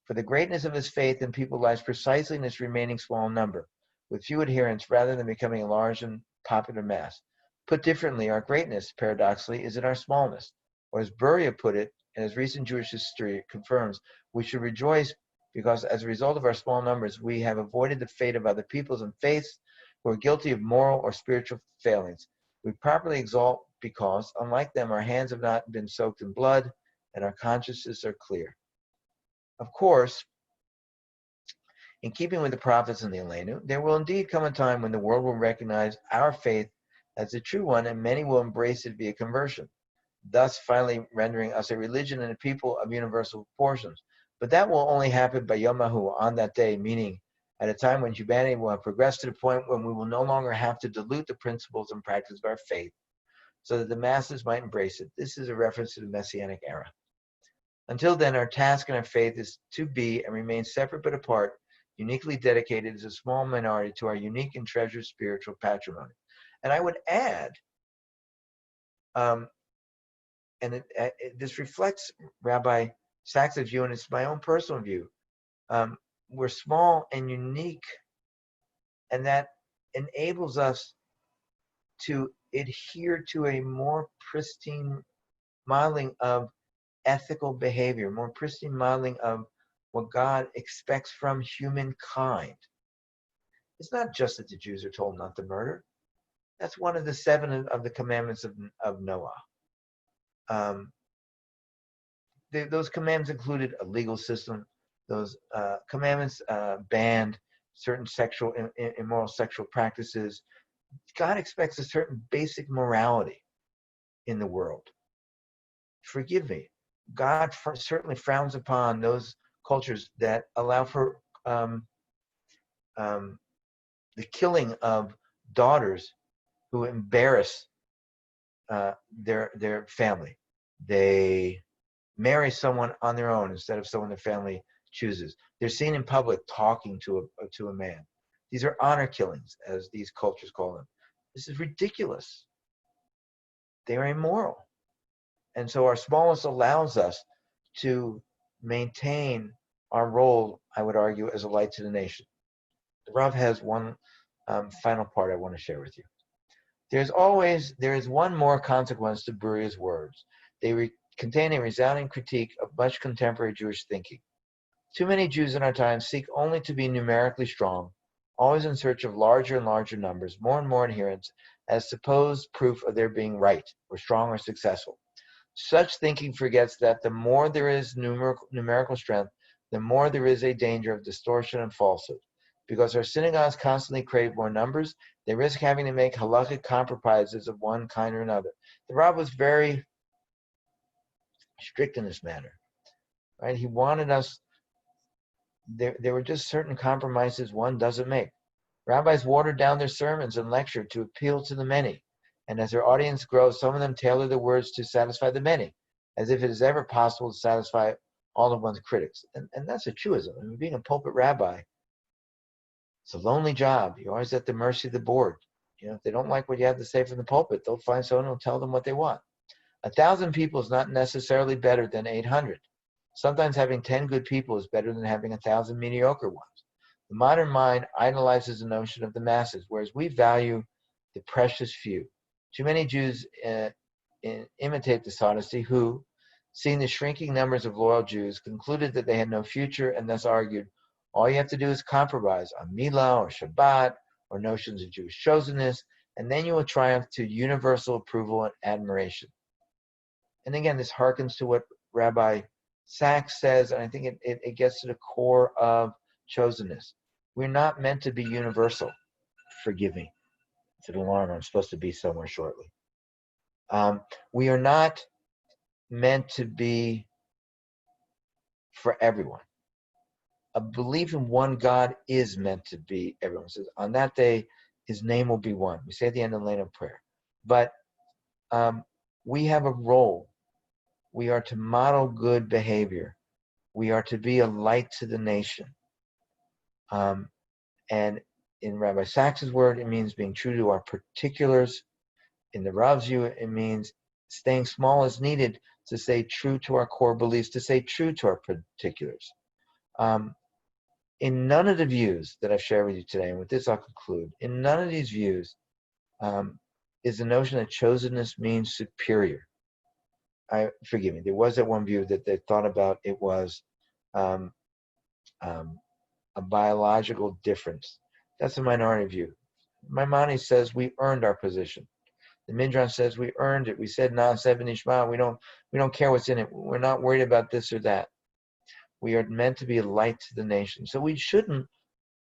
For the greatness of his faith in people lies precisely in its remaining small number, with few adherents rather than becoming a large and popular mass. Put differently, our greatness, paradoxically, is in our smallness. Or as Berman put it, and as recent Jewish history confirms, we should rejoice because as a result of our small numbers, we have avoided the fate of other peoples and faiths who are guilty of moral or spiritual failings. We properly exalt because, unlike them, our hands have not been soaked in blood and our consciences are clear. Of course, in keeping with the prophets and the Aleinu, there will indeed come a time when the world will recognize our faith as the true one and many will embrace it via conversion, thus finally rendering us a religion and a people of universal proportions. But that will only happen by Yom Hahu, on that day, meaning at a time when humanity will have progressed to the point when we will no longer have to dilute the principles and practice of our faith so that the masses might embrace it. This is a reference to the Messianic era. Until then, our task and our faith is to be and remain separate but apart, uniquely dedicated as a small minority to our unique and treasured spiritual patrimony. And I would add, this reflects Rabbi Sachs' view, and it's my own personal view. We're small and unique, and that enables us to adhere to a more pristine modeling of ethical behavior, more pristine modeling of what God expects from humankind. It's not just that the Jews are told not to murder. That's one of the 7 of the commandments of Noah. Those commandments included a legal system. Those commandments banned certain sexual, immoral sexual practices. God expects a certain basic morality in the world. Forgive me. God certainly frowns upon those cultures that allow for the killing of daughters who embarrass their family. They marry someone on their own instead of someone their family chooses. They're seen in public talking to a man. These are honor killings, as these cultures call them. This is ridiculous. They are immoral. And so our smallness allows us to maintain our role, I would argue, as a light to the nation. The Rav has one final part I want to share with you. There is one more consequence to Bruria's words. They contain a resounding critique of much contemporary Jewish thinking. Too many Jews in our time seek only to be numerically strong, always in search of larger and larger numbers, more and more adherents, as supposed proof of their being right, or strong, or successful. Such thinking forgets that the more there is numerical strength, the more there is a danger of distortion and falsehood. Because our synagogues constantly crave more numbers, they risk having to make halakhic compromises of one kind or another. The Rav was very strict in this matter, right? He wanted us, there were just certain compromises one doesn't make. Rabbis watered down their sermons and lectured to appeal to the many. And as their audience grows, some of them tailor the words to satisfy the many, as if it is ever possible to satisfy all of one's critics. And that's a truism. I mean, being a pulpit rabbi, it's a lonely job. You're always at the mercy of the board. You know, if they don't like what you have to say from the pulpit, they'll find someone who'll tell them what they want. 1,000 people is not necessarily better than 800. Sometimes having 10 good people is better than having 1,000 mediocre ones. The modern mind idolizes the notion of the masses, whereas we value the precious few. Too many Jews imitate the Sadducees who, seeing the shrinking numbers of loyal Jews, concluded that they had no future and thus argued, all you have to do is compromise on Milah or Shabbat or notions of Jewish chosenness, and then you will triumph to universal approval and admiration. And again, this harkens to what Rabbi Sachs says, and I think it gets to the core of chosenness. We're not meant to be universal. Forgive me. It's an alarm. I'm supposed to be somewhere shortly. We are not meant to be for everyone. A belief in one God is meant to be everyone. It says, on that day, his name will be one. We say at the end of the lane of prayer. But we have a role. We are to model good behavior. We are to be a light to the nation. And in Rabbi Sachs's word, it means being true to our particulars. In the Rav's view, it means staying small is needed to stay true to our core beliefs, to stay true to our particulars. In none of the views that I've shared with you today, and with this I'll conclude, in none of these views is the notion that chosenness means superior. Forgive me, there was that one view that they thought about it was a biological difference. That's a minority view. Maimonides says we earned our position. The Midrash says we earned it. We said Na'aseh v'nishma. We don't care what's in it. We're not worried about this or that. We are meant to be a light to the nation. So we shouldn't,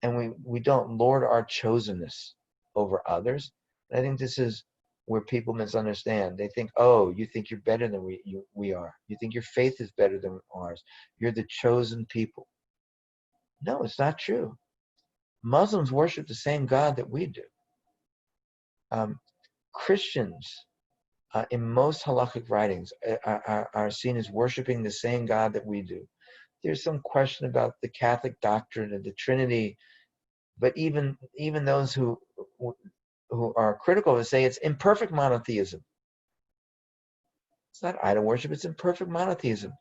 and we don't lord our chosenness over others. And I think this is where people misunderstand. They think, oh, you think you're better than we are. You think your faith is better than ours. You're the chosen people. No, it's not true. Muslims worship the same God that we do. Christians, in most halakhic writings, are seen as worshiping the same God that we do. there's some question about the Catholic doctrine of the Trinity, but even those who are critical of it say it's imperfect monotheism. It's not idol worship, it's imperfect monotheism.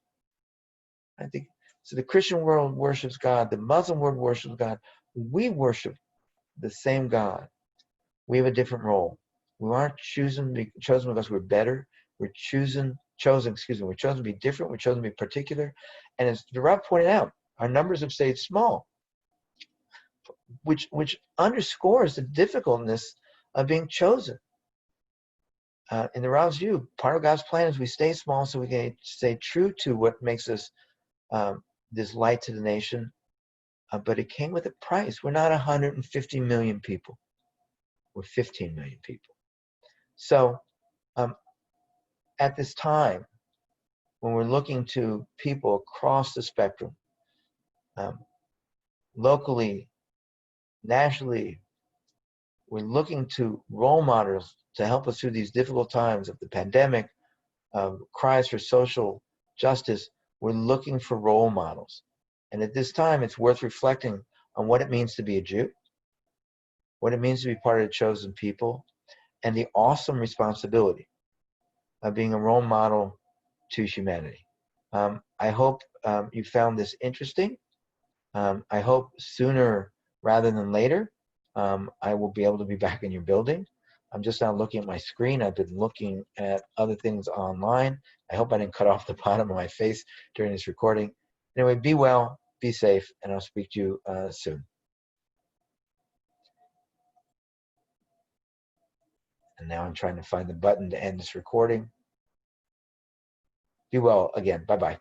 I think so. The Christian world worships God, the Muslim world worships God. We worship the same God. We have a different role. We aren't chosen because we're better. We're chosen to be different. We're chosen to be particular. And as the Rabbi pointed out, our numbers have stayed small, which underscores the difficultness of being chosen. In the Rabbi's view, part of God's plan is we stay small so we can stay true to what makes us this light to the nation. But it came with a price. We're not 150 million people. We're 15 million people. So at this time, when we're looking to people across the spectrum, locally, nationally, we're looking to role models to help us through these difficult times of the pandemic, cries for social justice. We're looking for role models. And at this time, it's worth reflecting on what it means to be a Jew, what it means to be part of the chosen people, and the awesome responsibility of being a role model to humanity. I hope you found this interesting. I hope sooner rather than later, I will be able to be back in your building. I'm just now looking at my screen. I've been looking at other things online. I hope I didn't cut off the bottom of my face during this recording. Anyway, be well, be safe, and I'll speak to you soon. And now I'm trying to find the button to end this recording. Be well again. Bye-bye.